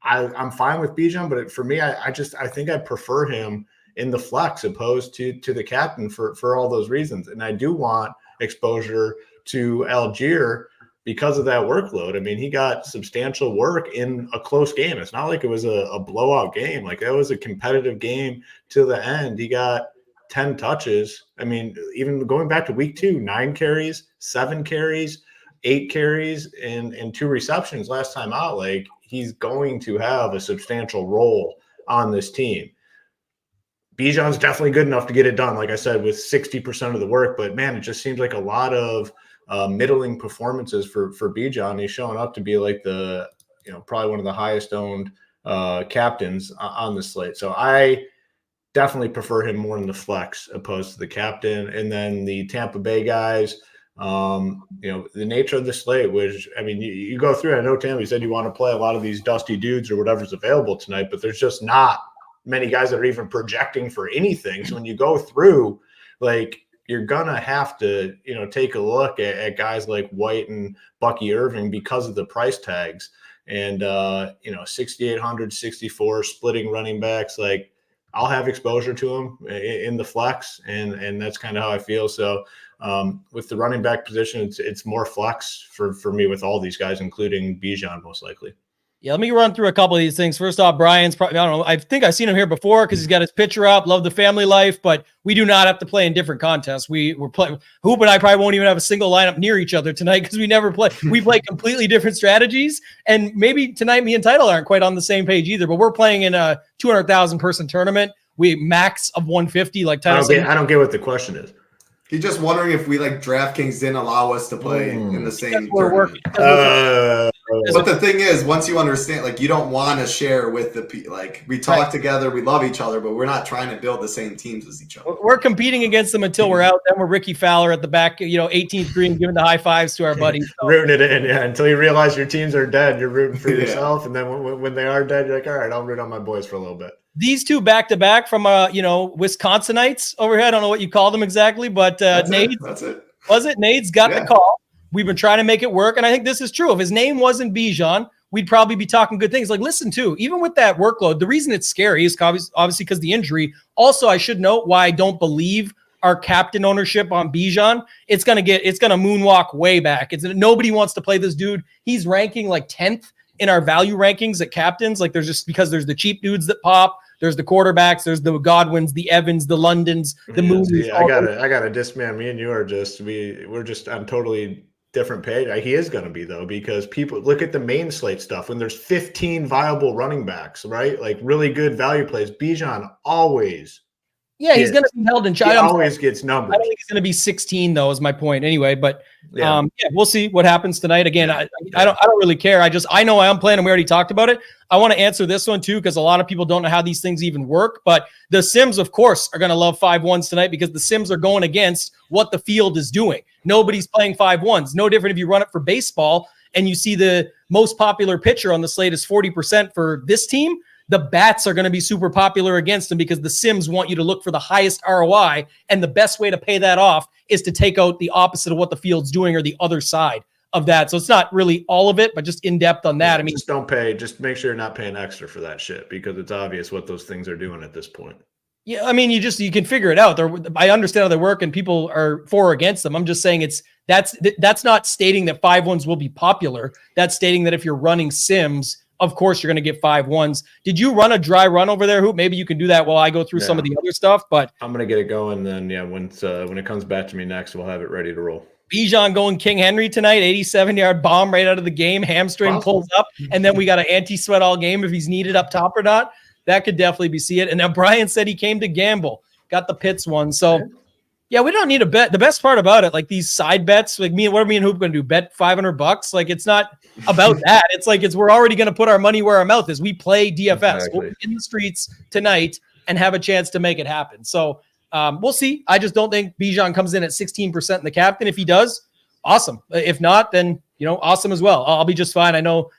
I'm fine with Bijan, but for me, I think I prefer him in the flex opposed to the captain for all those reasons. And I do want exposure to Algier because of that workload. I mean, he got substantial work in a close game. It's not like it was a blowout game. Like, that was a competitive game to the end. He got 10 touches. I mean, even going back to week 2, 9 carries, 7 carries, 8 carries, and 2 receptions last time out. Like, he's going to have a substantial role on this team. Bijan's definitely good enough to get it done, like I said, with 60% of the work. But, man, it just seems like a lot of middling performances for Bijan. He's showing up to be like probably one of the highest owned captains on the slate. So I definitely prefer him more in the flex opposed to the captain. And then the Tampa Bay guys, the nature of the slate, which, I mean, you go through, I know, Tam, you said you want to play a lot of these dusty dudes or whatever's available tonight, but there's just not many guys that are even projecting for anything. So when you go through, like, you're going to have to, take a look at guys like White and Bucky Irving because of the price tags. And, 6,800, 64 splitting running backs, like, I'll have exposure to them in the flex, and that's kind of how I feel. So with the running back position, it's more flex for me with all these guys, including Bijan most likely. Yeah, let me run through a couple of these things. First off, Brian's probably, I don't know, I think I've seen him here before because he's got his picture up, love the family life, but we do not have to play in different contests. We're playing, Hoop and I probably won't even have a single lineup near each other tonight because we never play. We play completely different strategies, and maybe tonight me and Title aren't quite on the same page either, but we're playing in a 200,000 person tournament. We max of 150, like Title said. I don't get what the question is. He's just wondering if we, like, DraftKings didn't allow us to play in the same tournament. But the thing is, once you understand, like, you don't want to share with we talk together, we love each other, but we're not trying to build the same teams as each other. We're competing against them until we're out. Then we're Ricky Fowler at the back, 18th green, giving the high fives to our buddies. So. Rooting it in, yeah. Until you realize your teams are dead, you're rooting for yourself. And then when they are dead, you're like, all right, I'll root on my boys for a little bit. These two back-to-back from, Wisconsinites over here. I don't know what you call them exactly, but Nate, that's it. Was it? Nate's got the call. We've been trying to make it work, and I think this is true. If his name wasn't Bijan, we'd probably be talking good things. Like, listen, too, even with that workload, the reason it's scary is obviously because the injury. Also, I should note why I don't believe our captain ownership on Bijan. It's gonna moonwalk way back. Nobody wants to play this dude. He's ranking like 10th in our value rankings at captains. Like, there's the cheap dudes that pop. There's the quarterbacks. There's the Godwins, the Evans, the Londons, the Moonies. I gotta disman. Me and you are we're just on totally different page. He is going to be, though, because people look at the main slate stuff when there's 15 viable running backs, right? Like, really good value plays. Bijan always. Yeah, he's going to be held in check. He always gets numbers. I don't think he's going to be 16, though, is my point anyway. But we'll see what happens tonight. Again, I don't really care. I know I'm playing, and we already talked about it. I want to answer this one too, because a lot of people don't know how these things even work. But the Sims, of course, are going to love 5-1s tonight because the Sims are going against what the field is doing. Nobody's playing 5-1s. No different if you run it for baseball and you see the most popular pitcher on the slate is 40% for this team. The bats are going to be super popular against them because the Sims want you to look for the highest ROI. And the best way to pay that off is to take out the opposite of what the field's doing or the other side of that. So it's not really all of it, but just in depth on that. Just don't pay. Just make sure you're not paying extra for that shit because it's obvious what those things are doing at this point. Yeah, I mean, you can figure it out. I understand how they work and people are for or against them. I'm just saying that's not stating that 5-1s will be popular. That's stating that if you're running Sims, of course, you're going to get 5-1s. Did you run a dry run over there, Hoop? Maybe you can do that while I go through some of the other stuff. But I'm going to get it going. Then, when it comes back to me next, we'll have it ready to roll. Bijan going King Henry tonight, 87-yard bomb right out of the game. Hamstring pulls up, and then we got an anti-sweat all game if he's needed up top or not. That could definitely be see it. And now Brian said he came to gamble, got the Pitts one. So, yeah, we don't need a bet. The best part about it, like these side bets, like what are me and Hoop going to do? Bet $500? Like, it's not about that. It's like we're already going to put our money where our mouth is. We play DFS. Exactly. We'll be in the streets tonight and have a chance to make it happen. So we'll see. I just don't think Bijan comes in at 16% in the captain. If he does, awesome. If not, then awesome as well. I'll be just fine. I know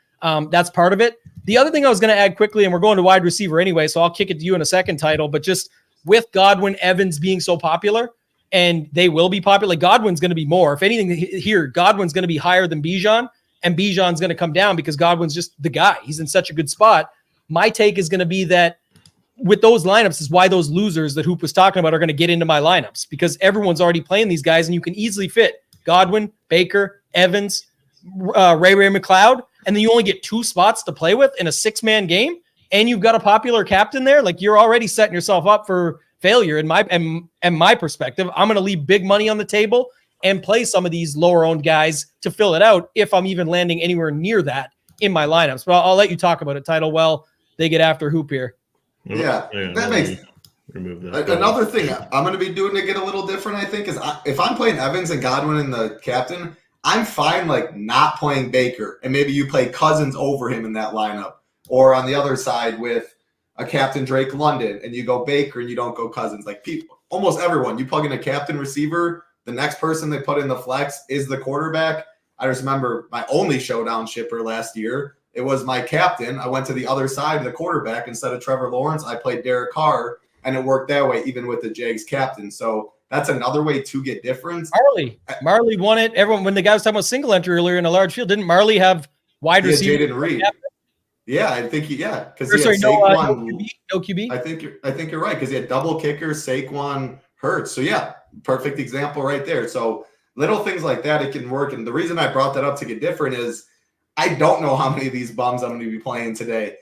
that's part of it. The other thing I was going to add quickly, and we're going to wide receiver anyway, so I'll kick it to you in a second, Title, but just with Godwin, Evans being so popular, and they will be popular, Godwin's going to be more. If anything here, Godwin's going to be higher than Bijan, and Bijan's going to come down because Godwin's just the guy. He's in such a good spot. My take is going to be that with those lineups is why those losers that Hoop was talking about are going to get into my lineups, because everyone's already playing these guys and you can easily fit Godwin, Baker, Evans, Ray McLeod, and then you only get 2 spots to play with in a 6-man game, and you've got a popular captain there. Like, you're already setting yourself up for failure in my perspective. I'm going to leave big money on the table and play some of these lower owned guys to fill it out if I'm even landing anywhere near that in my lineups. But I'll let you talk about it, Title. Well, they get after Hoop here. Yeah, that makes remove that. Another thing I'm going to be doing to get a little different, I think, is if I'm playing Evans and Godwin in the captain, I'm fine like not playing Baker, and maybe you play Cousins over him in that lineup, or on the other side with a captain Drake London, and you go Baker and you don't go Cousins. Like, people, almost everyone, you plug in a captain receiver, the next person they put in the flex is the quarterback. I just remember my only showdown shipper last year. It was my captain. I went to the other side of the quarterback. Instead of Trevor Lawrence, I played Derek Carr, and it worked that way, even with the Jags captain. So that's another way to get difference. Marley won it. Everyone, when the guy was talking about single entry earlier in a large field, didn't Marley have wide receiver? Jaden Reed. Yeah, I think because no QB. I think you're right, because he had double kicker, Saquon, Hurts. So yeah, perfect example right there. So little things like that, it can work. And the reason I brought that up to get different is I don't know how many of these bums I'm going to be playing today.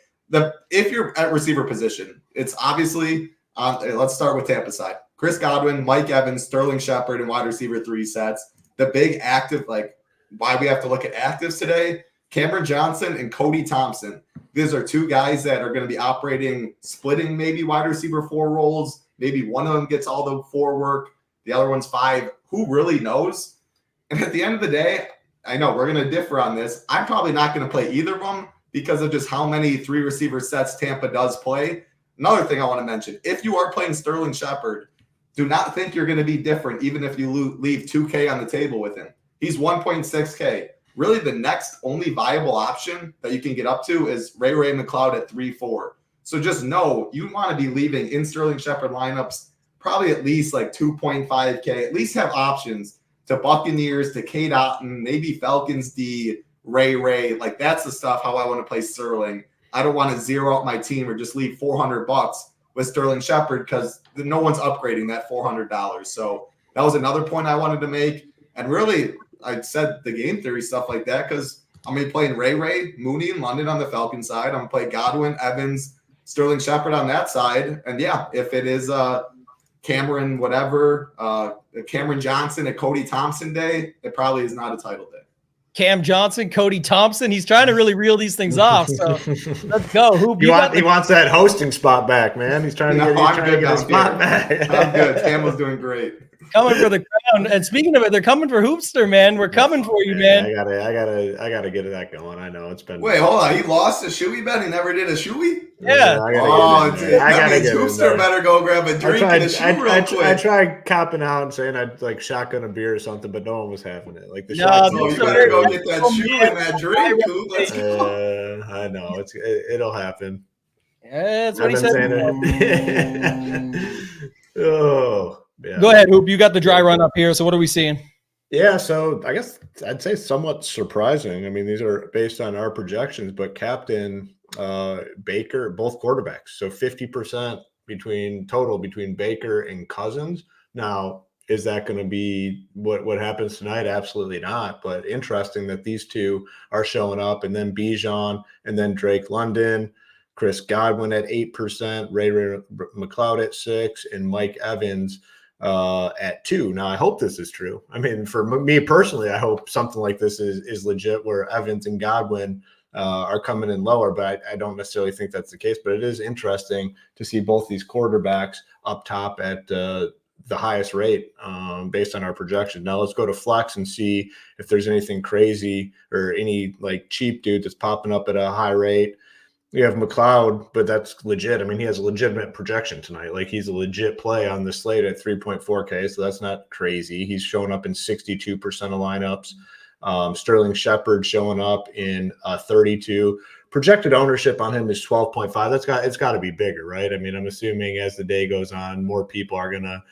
If you're at receiver position, it's obviously let's start with Tampa side. Chris Godwin, Mike Evans, Sterling Shepard, and wide receiver 3 sets. The big active, like why we have to look at actives today, Cameron Johnson and Cody Thompson. These are 2 guys that are going to be operating, splitting maybe wide receiver 4 roles. Maybe one of them gets all the 4 work. The other one's 5. Who really knows? And at the end of the day, I know we're going to differ on this. I'm probably not going to play either of them because of just how many 3 receiver sets Tampa does play. Another thing I want to mention, if you are playing Sterling Shepard, do not think you're going to be different even if you leave 2K on the table with him. He's 1.6K. Really, the next only viable option that you can get up to is Ray McLeod at 3.4. So just know you want to be leaving in Sterling Shepard lineups probably at least like 2.5K. At least have options to Buccaneers, to Kate Otten, maybe Falcons D, Ray. Like, that's the stuff how I want to play Sterling. I don't want to zero out my team or just leave $400 with Sterling Shepard because no one's upgrading that $400. So that was another point I wanted to make. And really, I said the game theory stuff like that because I'm going to be playing Ray, Mooney, and London on the Falcon side. I'm going to play Godwin, Evans, Sterling Shepard on that side. And yeah, if it is Cameron Johnson at Cody Thompson day, it probably is not a title day. Cam Johnson, Cody Thompson. He's trying to really reel these things off. So let's go. He wants that hosting spot back, man. He's trying to get his spot back. I'm good. Cam was doing great. Coming for the crown. And speaking of it, they're coming for Hoopster, man. We're coming for you, man. I gotta get that going. I know it's been. Wait, hold on. He lost a shoey bet. He never did a shoey. Yeah. I gotta get Hoopster better go grab a drink and a shoe real quick. I tried copping out and saying I'd like shotgun a beer or something, but no one was having it. Like you better go get that shoe and that drink, Coop. Let's go. I know it'll happen. Yeah, that's what he said. Oh. Yeah. Go ahead, Hoop. You got the dry run up here. So what are we seeing? Yeah, so I guess I'd say somewhat surprising. I mean, these are based on our projections, but captain Baker, both quarterbacks. So 50% between Baker and Cousins. Now, is that going to be what happens tonight? Absolutely not. But interesting that these 2 are showing up, and then Bijan, and then Drake London, Chris Godwin at 8%, Ray McLeod at 6%, and Mike Evans at 2. Now, I hope this is true. I mean, for me personally, I hope something like this is legit, where Evans and Godwin are coming in lower, but I don't necessarily think that's the case. But it is interesting to see both these quarterbacks up top at the highest rate based on our projection. Now let's go to Flex and see if there's anything crazy or any like cheap dude that's popping up at a high rate. You have McLeod, but that's legit. I mean, he has a legitimate projection tonight. Like, he's a legit play on the slate at 3.4K, so that's not crazy. He's showing up in 62% of lineups. Sterling Shepard showing up in 32. Projected ownership on him is 12.5. It's got to be bigger, right? I mean, I'm assuming as the day goes on, more people are going to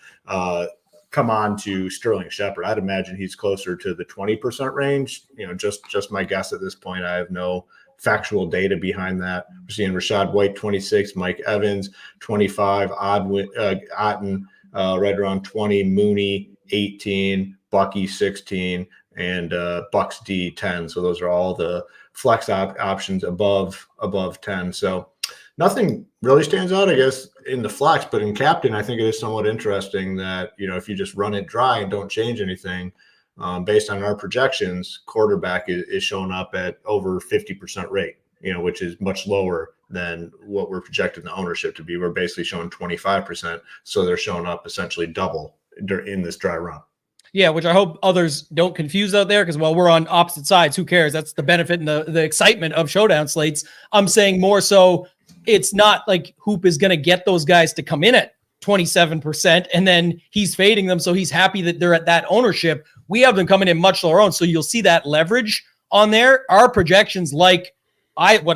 come on to Sterling Shepard. I'd imagine he's closer to the 20% range. You know, just my guess at this point. I have no factual data behind that. We're seeing Rachaad White 26, Mike Evans 25, Otten right around 20, Mooney 18, Bucky 16, and Bucks D 10. So those are all the flex options above 10. So nothing really stands out, I guess, in the flex, but in captain, I think it is somewhat interesting that, if you just run it dry and don't change anything, based on our projections, quarterback is showing up at over 50% rate, which is much lower than what we're projecting the ownership to be. We're basically showing 25%. So they're showing up essentially double in this dry run. Yeah, which I hope others don't confuse out there, because while we're on opposite sides, who cares? That's the benefit and the excitement of showdown slates. I'm saying more so it's not like Hoop is going to get those guys to come in at 27% and then he's fading them, so he's happy that they're at that ownership. We have them coming in much lower own, so you'll see that leverage on there. Our projections what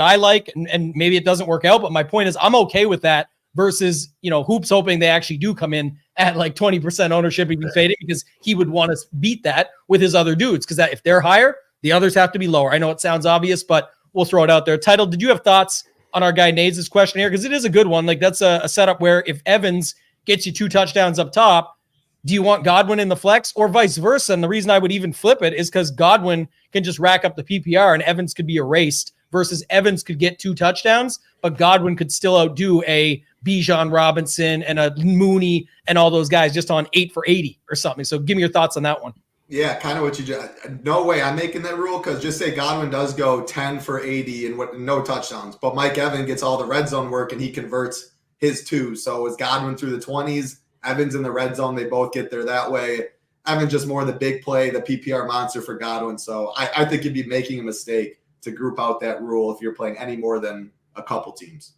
I like, and maybe it doesn't work out, but my point is I'm okay with that versus, Hoop's hoping they actually do come in at like 20% ownership and be faded, because he would want to beat that with his other dudes, because if they're higher, the others have to be lower. I know it sounds obvious, but we'll throw it out there. Title, did you have thoughts on our guy Nades' question here? Because it is a good one. Like, that's a setup where if Evans gets you 2 touchdowns up top, do you want Godwin in the flex or vice versa? And the reason I would even flip it is because Godwin can just rack up the PPR and Evans could be erased, versus Evans could get 2 touchdowns, but Godwin could still outdo a Bijan Robinson and a Mooney and all those guys just on 8 for 80 or something. So give me your thoughts on that one. Yeah, kind of what you just – no way I'm making that rule, because just say Godwin does go 10 for 80 and no touchdowns, but Mike Evans gets all the red zone work and he converts his 2. So is Godwin through the 20s, Evans in the red zone, they both get there that way. Evans just more the big play, the PPR monster for Godwin. So I think you'd be making a mistake to group out that rule if you're playing any more than a couple teams.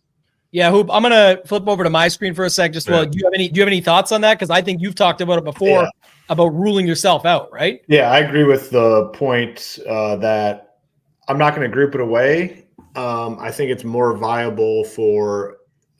Yeah, Hoop, I'm going to flip over to my screen for a sec. Just do you have any thoughts on that? Because I think you've talked about it before, about ruling yourself out, right? Yeah, I agree with the point that I'm not going to group it away. I think it's more viable for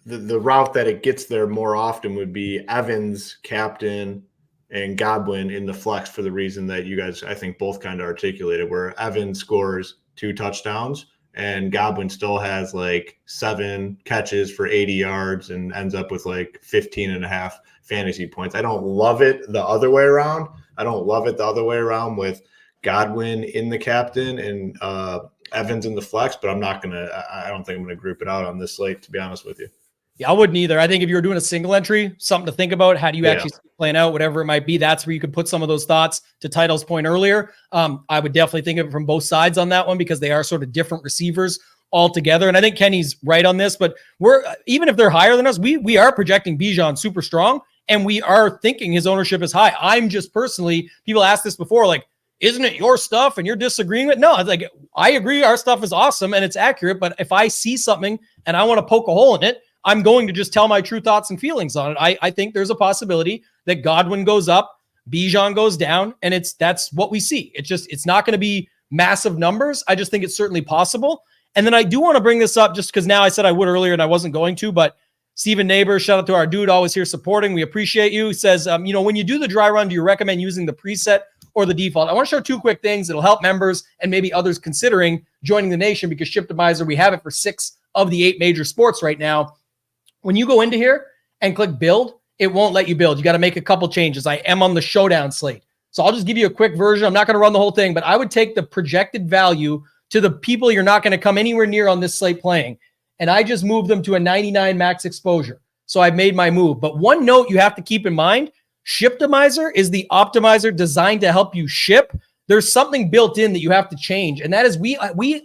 the route that it gets there more often would be Evans, captain, and Godwin in the flex, for the reason that you guys, I think, both kind of articulated, where Evans scores 2 touchdowns and Godwin still has like 7 catches for 80 yards and ends up with like 15.5 fantasy points. I don't love it the other way around. With Godwin in the captain and Evans in the flex, but I don't think I'm going to group it out on this slate, to be honest with you. Yeah, I wouldn't either. I think if you were doing a single entry, something to think about, how do you actually plan out, whatever it might be, that's where you could put some of those thoughts, to Title's point earlier. I would definitely think of it from both sides on that one, because they are sort of different receivers altogether. And I think Kenny's right on this, but even if they're higher than us, we are projecting Bijan super strong, and we are thinking his ownership is high. I'm just personally, people asked this before, like, isn't it your stuff and you're disagreeing with? No, it's like, I agree our stuff is awesome and it's accurate, but if I see something and I want to poke a hole in it, I'm going to just tell my true thoughts and feelings on it. I think there's a possibility that Godwin goes up, Bijan goes down, and that's what we see. It's not going to be massive numbers. I just think it's certainly possible. And then I do want to bring this up, just because now I said I would earlier and I wasn't going to, but Steven Neighbor, shout out to our dude, always here supporting. We appreciate you. He says, when you do the dry run, do you recommend using the preset or the default? I want to show 2 quick things that'll help members and maybe others considering joining the nation, because ShipItmizer, we have it for 6 of the 8 major sports right now. When you go into here and click build, it won't let you build. You got to make a couple changes. I am on the showdown slate, so I'll just give you a quick version. I'm not going to run the whole thing, but I would take the projected value to the people you're not going to come anywhere near on this slate playing, and I just moved them to a 99 max exposure. So I've made my move. But one note you have to keep in mind, ShipItmizer is the optimizer designed to help you ship. There's something built in that you have to change, and that is we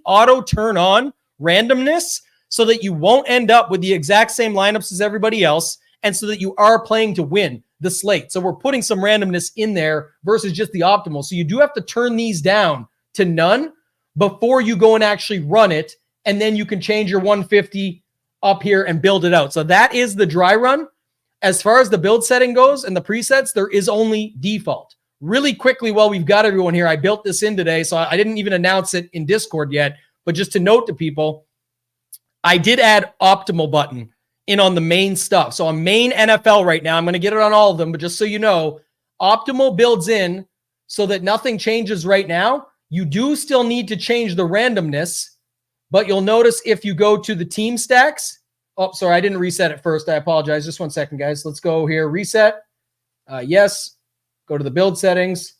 auto turn on randomness, so that you won't end up with the exact same lineups as everybody else, and so that you are playing to win the slate. So we're putting some randomness in there versus just the optimal. So you do have to turn these down to none before you go and actually run it, and then you can change your 150 up here and build it out. So that is the dry run. As far as the build setting goes and the presets, there is only default. Really quickly, while we've got everyone here, I built this in today, so I didn't even announce it in Discord yet, but just to note to people, I did add optimal button in on the main stuff. So on main NFL right now, I'm going to get it on all of them, but just so you know, optimal builds in so that nothing changes right now. You do still need to change the randomness But you'll notice if you go to the team stacks, oh, sorry, I didn't reset it first. I apologize. Just 1 second, guys. Let's go here. Reset. Yes. Go to the build settings.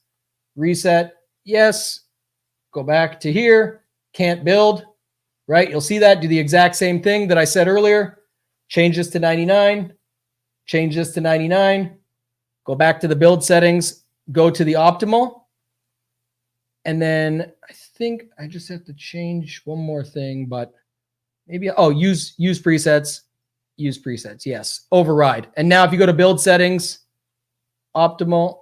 Reset. Yes. Go back to here. Can't build. Right? You'll see that. Do the exact same thing that I said earlier. Change this to 99. Change this to 99. Go back to the build settings. Go to the optimal. And then I think I just have to change one more thing, but maybe, use presets. Use presets. Yes. Override. And now if you go to build settings, optimal,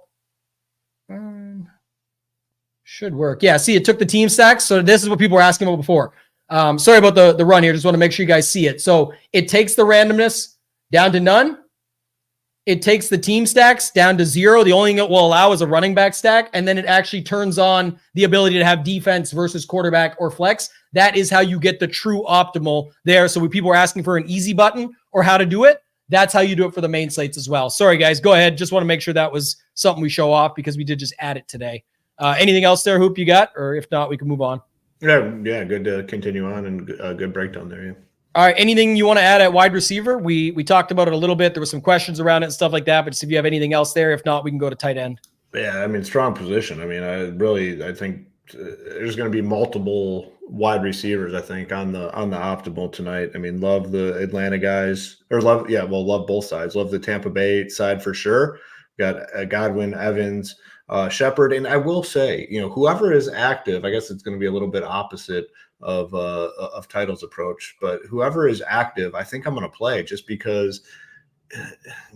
should work. Yeah. See, it took the team stacks. So this is what people were asking about before. Sorry about the run here. Just want to make sure you guys see it. So it takes the randomness down to none. It takes the team stacks down to 0. The only thing it will allow is a running back stack. And then it actually turns on the ability to have defense versus quarterback or flex. That is how you get the true optimal there. So when people are asking for an easy button or how to do it, that's how you do it for the main slates as well. Sorry, guys. Go ahead. Just want to make sure that was something we show off because we did just add it today. Anything else there, Hoop, you got? Or if not, we can move on. Yeah, good to continue on and good breakdown there. Yeah. All right. Anything you want to add at wide receiver? We talked about it a little bit. There were some questions around it and stuff like that. But just if you have anything else there, if not, we can go to tight end. Yeah, I mean, strong position. I mean, I think there's going to be multiple wide receivers. I think on the optimal tonight. I mean, love the Atlanta guys, love both sides. Love the Tampa Bay side for sure. Got Godwin, Evans, Shepard, and I will say, whoever is active, I guess it's going to be a little bit opposite of Title's approach, but whoever is active, I think I'm going to play just because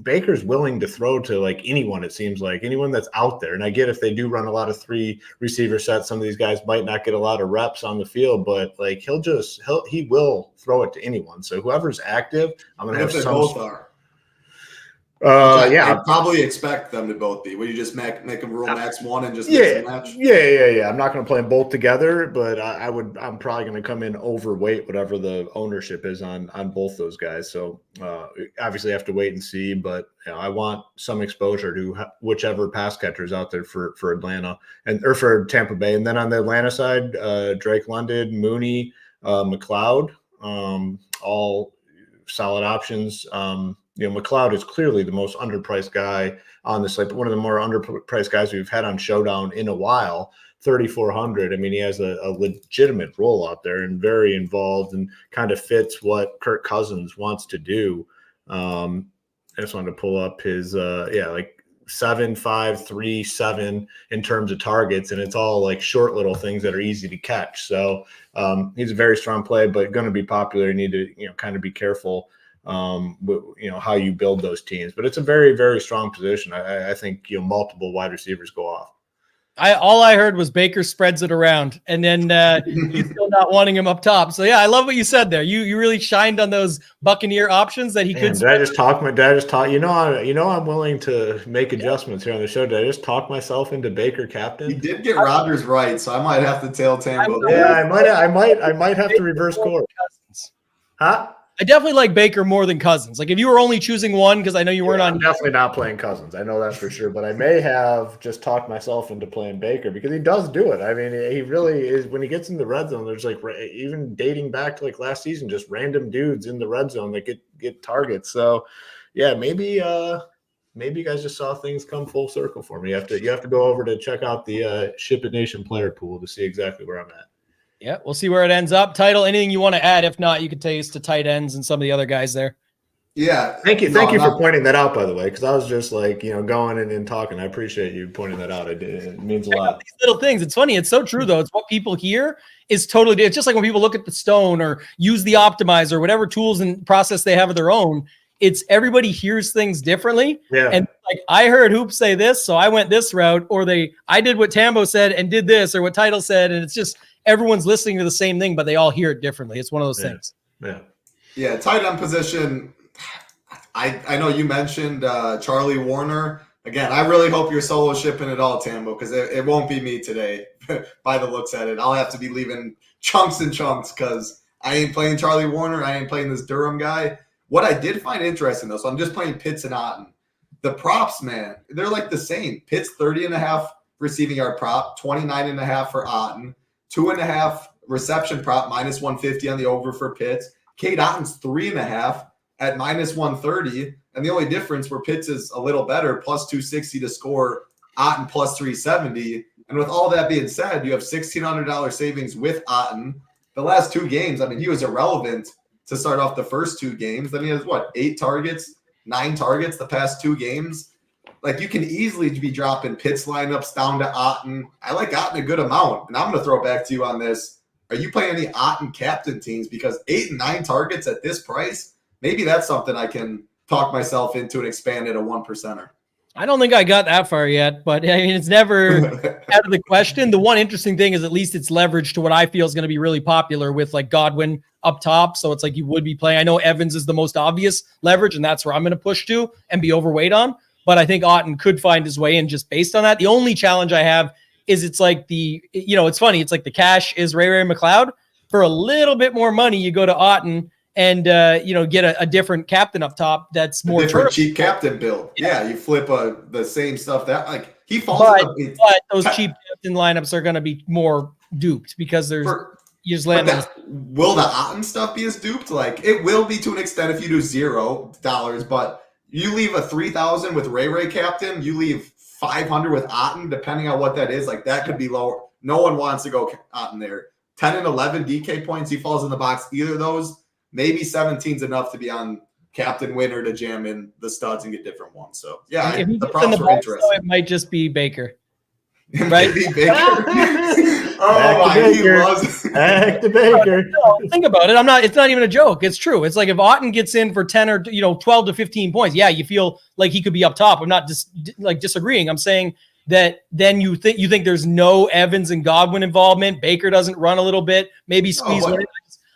Baker's willing to throw to like anyone. It seems like anyone that's out there. And I get if they do run a lot of 3 receiver sets, some of these guys might not get a lot of reps on the field, but like he will throw it to anyone. So whoever's active, I'm going to have some. Both are. I'd probably expect them to both be. Will you just make them rule max 1 and just match? Yeah. I'm not going to play them both together, but I'm probably going to come in overweight, whatever the ownership is on both those guys. So obviously I have to wait and see, but I want some exposure to whichever pass catchers out there for Atlanta or for Tampa Bay. And then on the Atlanta side, Drake London, Mooney, McLeod, all solid options. McLeod is clearly the most underpriced guy on the slate, but one of the more underpriced guys we've had on Showdown in a while, 3,400. I mean, he has a legitimate role out there and very involved and kind of fits what Kirk Cousins wants to do. I just wanted to pull up his, 7, 5, 3, 7 in terms of targets, and it's all like short little things that are easy to catch. So he's a very strong play, but going to be popular. You need to kind of be careful how you build those teams, but it's a very, very strong position. I think multiple wide receivers go off. All I heard was Baker spreads it around, and then he's still not wanting him up top. So yeah, I love what you said there. You really shined on those Buccaneer options that he could. Did I just talk? I'm willing to make adjustments here on the show. Did I just talk myself into Baker captain? You did get Rodgers right, so I might have to tell Tambo. Yeah, I might have to reverse course. Huh? I definitely like Baker more than Cousins. Like if you were only choosing one, because I know you weren't on. I'm definitely not playing Cousins. I know that for sure. But I may have just talked myself into playing Baker because he does do it. I mean, he really is. When he gets in the red zone, there's like even dating back to like last season, just random dudes in the red zone that get targets. So yeah, maybe you guys just saw things come full circle for me. You have to go over to check out the SHIPIT Nation player pool to see exactly where I'm at. Yeah, we'll see where it ends up. Title, anything you want to add? If not, you could take us to tight ends and some of the other guys there. Yeah. Thank you for pointing that out, by the way, because I was just like, going and talking. I appreciate you pointing that out. It means a lot. These little things. It's funny. It's so true, though. It's what people hear is totally. It's just like when people look at the stone or use the optimizer, whatever tools and process they have of their own. It's everybody hears things differently. Yeah. And like I heard Hoop say this, so I went this route, or I did what Tambo said and did this, or what Title said, and it's just everyone's listening to the same thing, but they all hear it differently. It's one of those things. Yeah. Tight end position. I know you mentioned Charlie Warner. Again, I really hope you're solo shipping it all, Tambo, because it won't be me today by the looks at it. I'll have to be leaving chunks and chunks because I ain't playing Charlie Warner. I ain't playing this Durham guy. What I did find interesting, though, so I'm just playing Pitts and Otten. The props, man, they're like the same. Pitts 30.5 receiving yard prop, 29.5 for Otten. 2.5 reception prop, -150 on the over for Pitts. Cade Otton's 3.5 at -130. And the only difference where Pitts is a little better, +260 to score, Otton +370. And with all that being said, you have $1,600 savings with Otton. The last 2 games, I mean, he was irrelevant to start off the first 2 games. Then he has, 8 targets, 9 targets the past 2 games. Like, you can easily be dropping Pitts lineups down to Otton. I like Otton a good amount. And I'm going to throw it back to you on this. Are you playing any Otton captain teams? Because 8 and 9 targets at this price, maybe that's something I can talk myself into and expand it a 1%er. I don't think I got that far yet, but I mean, it's never out of the question. The one interesting thing is at least it's leveraged to what I feel is going to be really popular with like Godwin up top. So it's like you would be playing. I know Evans is the most obvious leverage, and that's where I'm going to push to and be overweight on. But I think Otton could find his way in just based on that. The only challenge I have is it's like it's funny. It's like the cash is Ray McLeod. For a little bit more money, you go to Otton and get a different captain up top that's more different cheap captain build. Yeah, you flip the same stuff that like he falls. But those cheap captain lineups are going to be more duped because you just land. Will the Otton stuff be as duped? Like it will be to an extent if you do $0, but you leave a 3,000 with Ray captain, you leave 500 with Otton, depending on what that is. Like that could be lower. No one wants to go Otton there. 10 and 11 DK points, he falls in the box. Either of those. Maybe 17 is enough to be on captain winner to jam in the studs and get different ones. So, yeah, the props were interesting. It might just be Baker. Right? Baker. He loves Back to Baker. No, think about it. It's not even a joke. It's true. It's like if Otton gets in for 10 or 12 to 15 points, yeah, you feel like he could be up top. I'm not disagreeing. I'm saying that then you think there's no Evans and Godwin involvement. Baker doesn't run a little bit, maybe squeeze one in.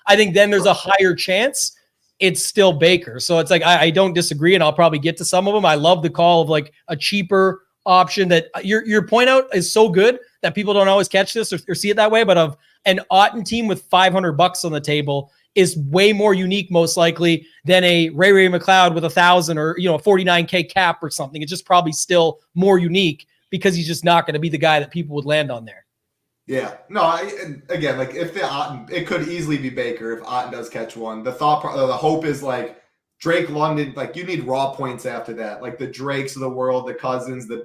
I think then there's a higher chance it's still Baker. So it's like, I don't disagree, and I'll probably get to some of them. I love the call of like a cheaper option that your point out is so good that people don't always catch this or see it that way, but of an Otton team with $500 on the table is way more unique, most likely, than a Ray McLeod with 1,000 or, a 49K cap or something. It's just probably still more unique because he's just not going to be the guy that people would land on there. Yeah, no. Again, like if the Otton, it could easily be Baker if Otton does catch one. The hope is like Drake London. Like you need raw points after that, like the Drakes of the world, the Cousins, the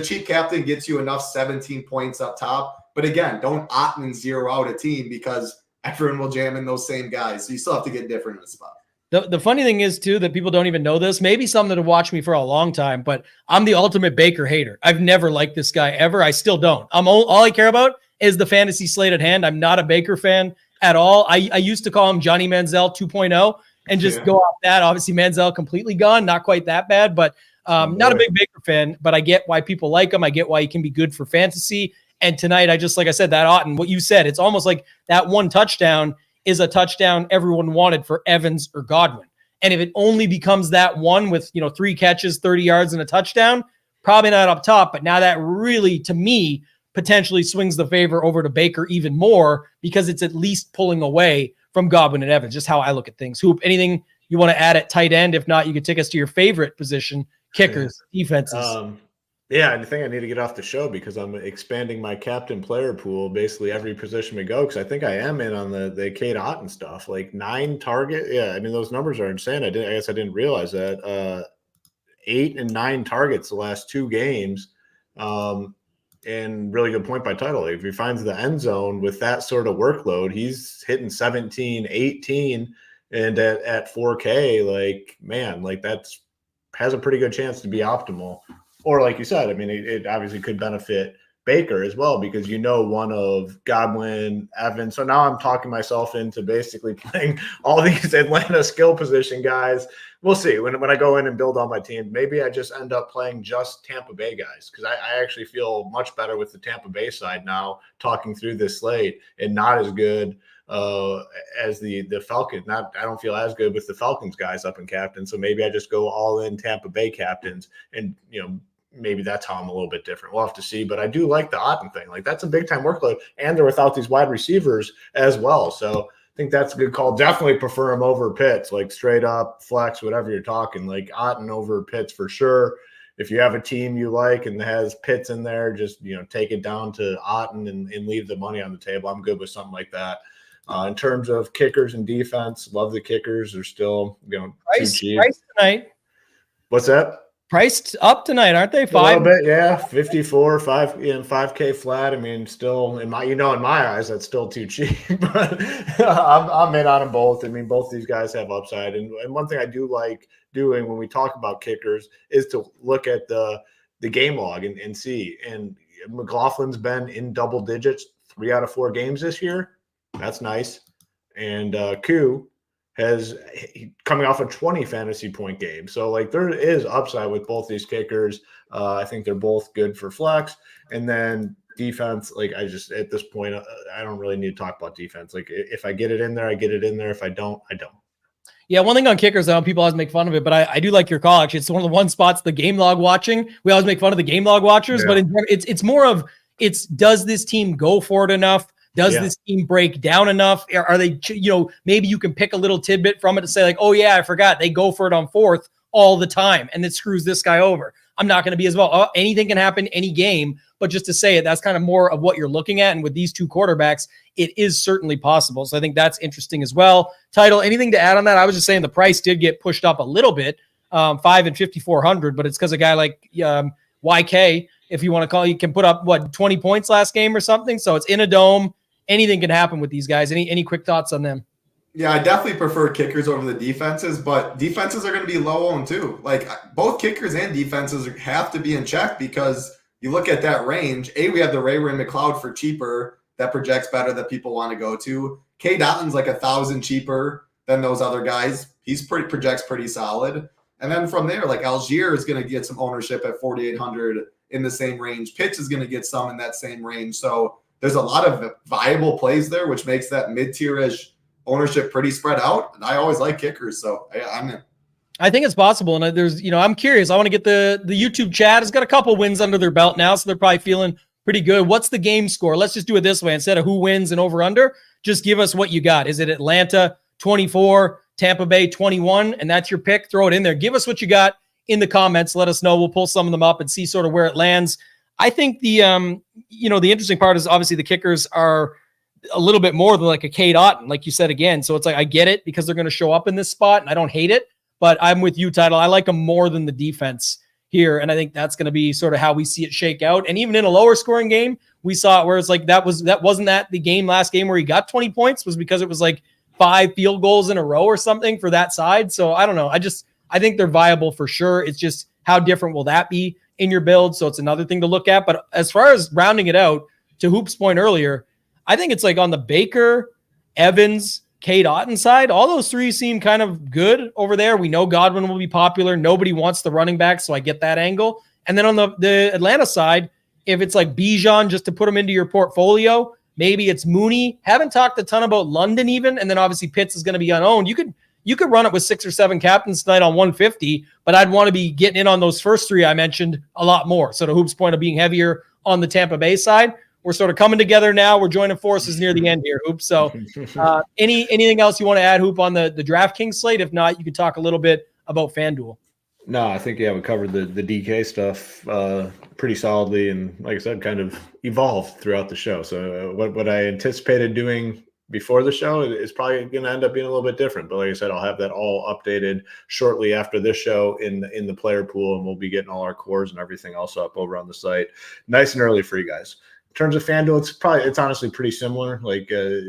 cheap captain gets you enough 17 points up top. But again, don't Otton zero out a team because everyone will jam in those same guys. So you still have to get different in the spot. The funny thing is, too, that people don't even know this. Maybe some that have watched me for a long time, but I'm the ultimate Baker hater. I've never liked this guy ever. I still don't. All I care about is the fantasy slate at hand. I'm not a Baker fan at all. I used to call him Johnny Manziel 2.0 and just go off that. Obviously, Manziel completely gone. Not quite that bad, but not a big Baker fan. But I get why people like him. I get why he can be good for fantasy. And tonight, like I said, that Otton, what you said, it's almost like that one touchdown is a touchdown everyone wanted for Evans or Godwin. And if it only becomes that one with, 3 catches, 30 yards and a touchdown, probably not up top. But now that really, to me, potentially swings the favor over to Baker even more because it's at least pulling away from Godwin and Evans. Just how I look at things. Hoop, anything you want to add at tight end? If not, you could take us to your favorite position, kickers, defenses. Yeah, I think I need to get off the show because I'm expanding my captain player pool basically every position we go because I think I am in on the Cade Otton stuff. Like 9 target. Yeah, I mean, those numbers are insane. I guess I didn't realize that. 8 and 9 targets the last 2 games. And really good point by title. If he finds the end zone with that sort of workload, he's hitting 17, 18, and at 4K, like, man, like that's has a pretty good chance to be optimal. Or like you said, I mean, it obviously could benefit Baker as well because one of Godwin, Evans. So now I'm talking myself into basically playing all these Atlanta skill position guys. We'll see when I go in and build on my team. Maybe I just end up playing just Tampa Bay guys because I actually feel much better with the Tampa Bay side now talking through this slate and not as good as the Falcons. I don't feel as good with the Falcons guys up in captain. So maybe I just go all in Tampa Bay captains and, maybe that's how I'm a little bit different. We'll have to see, but I do like the Otton thing. Like that's a big time workload and they're without these wide receivers as well. So I think that's a good call. Definitely prefer him over Pitts, like straight up flex, whatever you're talking, like Otton over Pitts for sure. if you have a team you like and has Pitts in there, just, take it down to Otten and leave the money on the table. I'm good with something like that. In terms of kickers and defense, love the kickers. They're still, too cheap. Price tonight. What's that? Priced up tonight, aren't they? A little bit, yeah. 54, 5K flat. I mean, still in my eyes, that's still too cheap. But I'm in on them both. I mean, both these guys have upside. And one thing I do like doing when we talk about kickers is to look at the game log and see. And McLaughlin's been in double digits 3 out of 4 games this year. That's nice. And Koo has coming off a 20 fantasy point game. So there is upside with both these kickers. I think they're both good for flex. And then defense, at this point, I don't really need to talk about defense. If I get it in there, I get it in there. If I don't, I don't. Yeah, one thing on kickers, I know people always make fun of it, but I do like your call. Actually, it's one of the one spots, the game log watching. We always make fun of the game log watchers, but it's more of does this team go for it enough? Does this team break down enough? Are they, maybe you can pick a little tidbit from it to say oh yeah, I forgot they go for it on 4th all the time and it screws this guy over. I'm not going to be as well. Anything can happen any game, but just to say it, that's kind of more of what you're looking at. And with these 2 quarterbacks, it is certainly possible. So I think that's interesting as well. Title, anything to add on that? I was just saying the price did get pushed up a little bit, 5 and 5,400, but it's because a guy like YK, if you want to call, he can put up 20 points last game or something. So it's in a dome. Anything can happen with these guys. Any quick thoughts on them? Yeah, I definitely prefer kickers over the defenses, but defenses are going to be low owned too. Both kickers and defenses have to be in check because you look at that range. We have the Ray McLeod for cheaper that projects better that people want to go to. K. Dotton's 1,000 cheaper than those other guys. Projects pretty solid. And then from there, Algier is going to get some ownership at 4,800 in the same range. Pitts is going to get some in that same range. So there's a lot of viable plays there, which makes that mid-tier-ish ownership pretty spread out. And I always like kickers, so I'm in. I think it's possible. And there's, I'm curious. I want to get the YouTube chat has got a couple wins under their belt now, so they're probably feeling pretty good. What's the game score? Let's just do it this way. Instead of who wins and over-under, just give us what you got. Is it Atlanta 24, Tampa Bay 21, and that's your pick? Throw it in there. Give us what you got in the comments. Let us know. We'll pull some of them up and see sort of where it lands. I think the interesting part is obviously the kickers are a little bit more than a Cade Otton, like you said again. So it's I get it because they're going to show up in this spot and I don't hate it, but I'm with you, Title. I like them more than the defense here. And I think that's going to be sort of how we see it shake out. And even in a lower scoring game, we saw it where it's wasn't that the game last game where he got 20 points was because it was 5 field goals in a row or something for that side. So I don't know. I think they're viable for sure. It's just how different will that be in your build? So it's another thing to look at. But as far as rounding it out, to Hoop's point earlier, I think it's on the Baker, Evans, Cade Otton side. All those 3 seem kind of good over there. We know Godwin will be popular. Nobody wants the running back, so I get that angle. And then on the Atlanta side, if it's Bijan just to put him into your portfolio, maybe it's Mooney. Haven't talked a ton about London even. And then obviously Pitts is going to be unowned. You could run it with 6 or 7 captains tonight on 150, but I'd want to be getting in on those first 3 I mentioned a lot more. So to Hoop's point of being heavier on the Tampa Bay side, we're sort of coming together now. We're joining forces near the end here, Hoop. So anything else you want to add, Hoop, on the DraftKings slate? If not, you could talk a little bit about FanDuel. No, I think, we covered the DK stuff pretty solidly. And like I said, kind of evolved throughout the show. So what I anticipated doing before the show is probably going to end up being a little bit different. But like I said, I'll have that all updated shortly after this show in the player pool, and we'll be getting all our cores and everything else up over on the site nice and early for you guys. In terms of FanDuel, it's honestly pretty similar.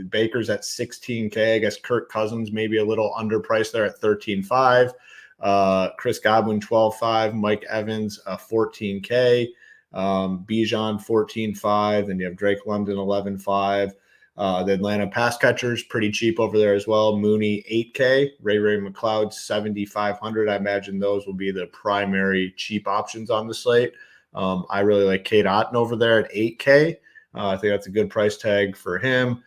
Baker's at 16K. I guess Kirk Cousins maybe a little underpriced there at 13.5. Chris Godwin 12.5. Mike Evans 14K. Bijan 14.5. Then you have Drake London 11.5. The Atlanta pass catchers pretty cheap over there as well. Mooney 8K. Ray McLeod 7,500. I imagine those will be the primary cheap options on the slate. I really like Cade Otton over there at 8K. I think that's a good price tag for him.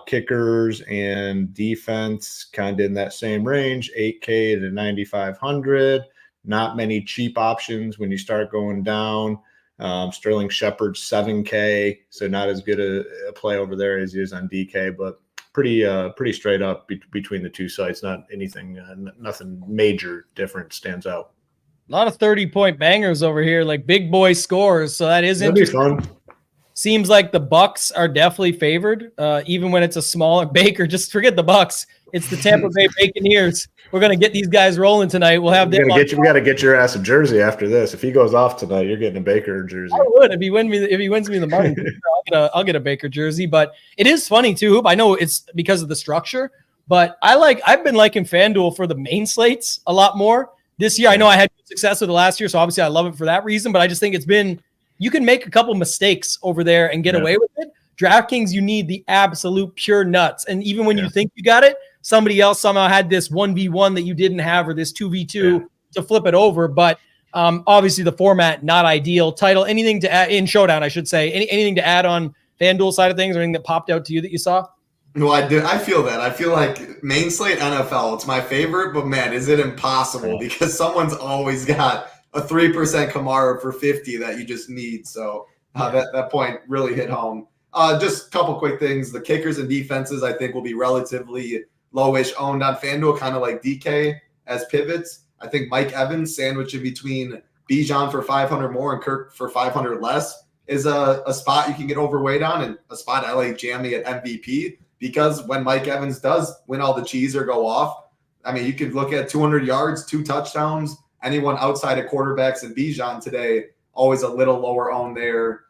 Kickers and defense kind of in that same range, 8K to 9,500. Not many cheap options when you start going down. Sterling Shepard 7K, so not as good a play over there as he is on DK, but pretty straight up between the two sites. Not anything, nothing major different stands out. A lot of 30-point bangers over here, like big boy scores. So that is interesting. Fun. Seems like the Bucks are definitely favored, even when it's a smaller Baker. Just forget the Bucks. It's the Tampa Bay Buccaneers. We're gonna get these guys rolling tonight. We'll have them. We got to get your ass a jersey after this. If he goes off tonight, you're getting a Baker jersey. I would if he wins me the money. I'll get a Baker jersey. But it is funny too, Hoop. I know it's because of the structure, but I've been liking FanDuel for the main slates a lot more this year. I know I had success with the last year, so obviously I love it for that reason. But I just think you can make a couple mistakes over there and get away with it. DraftKings, you need the absolute pure nuts. And even when you think you got it, somebody else somehow had this 1v1 that you didn't have, or this 2v2 to flip it over. But obviously the format, not ideal. Title, anything to add in Showdown, I should say, anything to add on FanDuel side of things, or anything that popped out to you that you saw? No, I did. I feel that. I feel like main slate NFL, it's my favorite, but man, is it impossible because someone's always got a 3% Kamara for 50 that you just need. So that point really hit home. Just a couple quick things. The kickers and defenses, I think, will be relatively lowish owned on FanDuel, kind of like DK as pivots. I think Mike Evans sandwiched between Bijan for 500 more and Kirk for 500 less is a spot you can get overweight on, and a spot I like jamming at MVP, because when Mike Evans does win all the cheese or go off, I mean, you could look at 200 yards, 2 touchdowns. Anyone outside of quarterbacks and Bijan today, always a little lower owned there.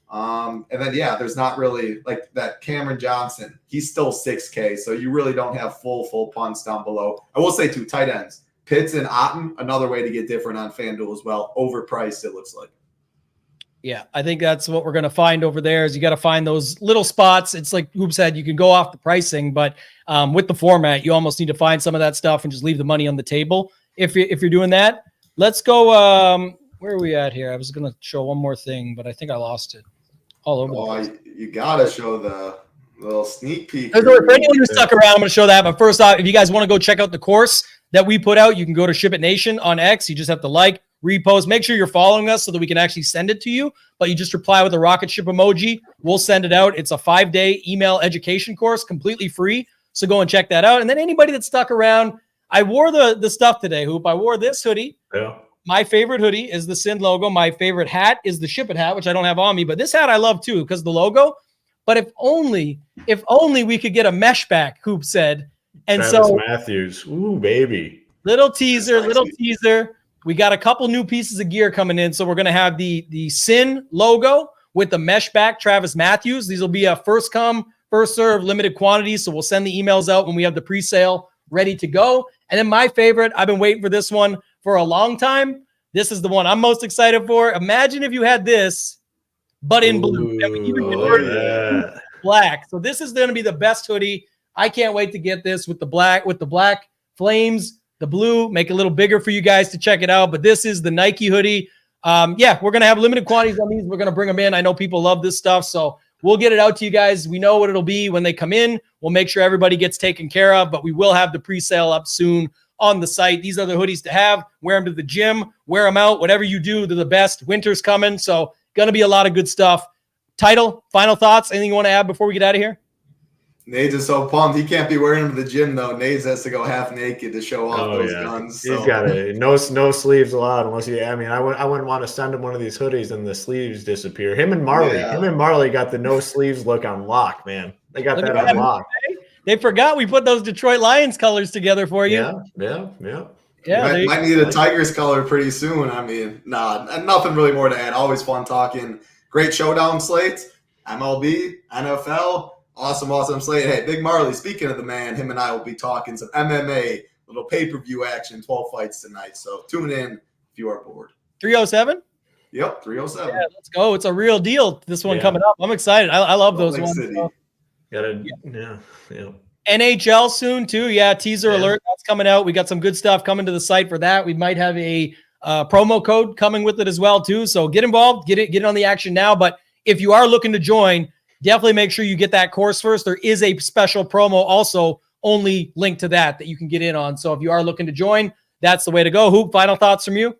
And then, there's not really like that Cameron Johnson. He's still 6K, so you really don't have full punts down below. I will say 2 tight ends, Pitts and Otten, another way to get different on FanDuel as well. Overpriced, it looks like. Yeah, I think that's what we're going to find over there is you got to find those little spots. It's like Hoop said, you can go off the pricing, but with the format, you almost need to find some of that stuff and just leave the money on the table. If you're doing that, let's go. Where are we at here? I was going to show one more thing, but I think I lost it all over. Oh, you got to show the little sneak peek. For anyone who stuck around, I'm going to show that. But first off, if you guys want to go check out the course that we put out, you can go to SHIPIT Nation on X. You just have to like, repost. Make sure you're following us so that we can actually send it to you. But you just reply with a rocket ship emoji. We'll send it out. It's a 5-day email education course, completely free. So go and check that out. And then anybody that stuck around, I wore the stuff today, Hoop. I wore this hoodie. Yeah. My favorite hoodie is the Sin logo. My favorite hat is the SHIPIT hat, which I don't have on me. But this hat I love too because the logo. But if only we could get a mesh back, Hoop said. And Travis so Matthews, ooh baby, little teaser. We got a couple new pieces of gear coming in. So we're going to have the Sin logo with the mesh back Travis Matthews. These will be a first come, first serve, limited quantities. So we'll send the emails out when we have the pre-sale ready to go. And then my favorite, I've been waiting for this one for a long time. This is the one I'm most excited for. Imagine if you had this, but in blue. Black. So this is going to be the best hoodie. I can't wait to get this with the black flames, the blue, make it a little bigger for you guys to check it out. But this is the Nike hoodie. We're going to have limited quantities on these. We're going to bring them in. I know people love this stuff. So we'll get it out to you guys. We know what it'll be when they come in. We'll make sure everybody gets taken care of, but we will have the pre-sale up soon on the site. These are the hoodies to have. Wear them to the gym, wear them out, whatever you do, they're the best. Winter's coming. So going to be a lot of good stuff. Title, final thoughts, anything you want to add before we get out of here? Nades is so pumped. He can't be wearing them to the gym, though. Nades has to go half naked to show off those guns. So. He's got it. No sleeves allowed unless you. I mean, I wouldn't want to send him one of these hoodies and the sleeves disappear. Him and Marley got the no sleeves look on lock, man. They got that on lock. They forgot we put those Detroit Lions colors together for you. Yeah. Might need a Tigers color pretty soon. I mean, nothing really more to add. Always fun talking. Great showdown slate. MLB, NFL. Awesome slate. Hey, Big Marley, speaking of the man, him and I will be talking some MMA, little pay-per-view action, 12 fights tonight. So tune in if you are bored. 307? Yep, 307. Yeah, let's go. It's a real deal, this one coming up. I'm excited. I love those ones. So. NHL soon, too. Yeah, teaser alert. That's coming out. We got some good stuff coming to the site for that. We might have a promo code coming with it as well, too. So get involved. Get it on the action now. But if you are looking to join, definitely make sure you get that course first. There is a special promo also only linked to that you can get in on. So if you are looking to join, that's the way to go. Hoop, final thoughts from you?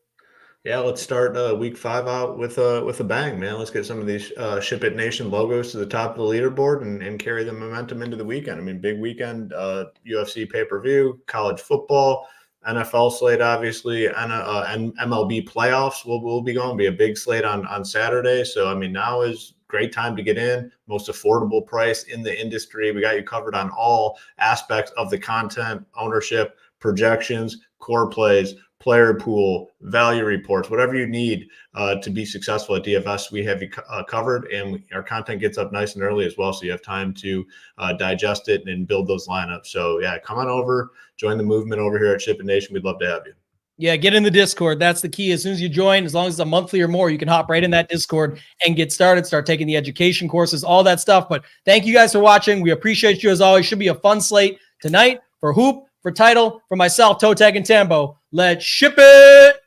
Yeah, let's start week 5 out with a bang, man. Let's get some of these SHIPIT Nation logos to the top of the leaderboard and carry the momentum into the weekend. I mean, big weekend, UFC pay-per-view, college football, NFL slate, obviously, and MLB playoffs will be going. Be a big slate on Saturday. So, I mean, now is great time to get in. Most affordable price in the industry. We got you covered on all aspects of the content, ownership, projections, core plays, player pool, value reports, whatever you need to be successful at DFS, we have you covered, and our content gets up nice and early as well, so you have time to digest it and build those lineups. So yeah, come on over, join the movement over here at SHIPIT Nation. We'd love to have you. Yeah, get in the Discord. That's the key. As soon as you join, as long as it's a monthly or more, you can hop right in that Discord and get started, start taking the education courses, all that stuff. But thank you guys for watching. We appreciate you as always. Should be a fun slate tonight for Hoop, for Title, for myself, ToeTagginTambo. Let's ship it.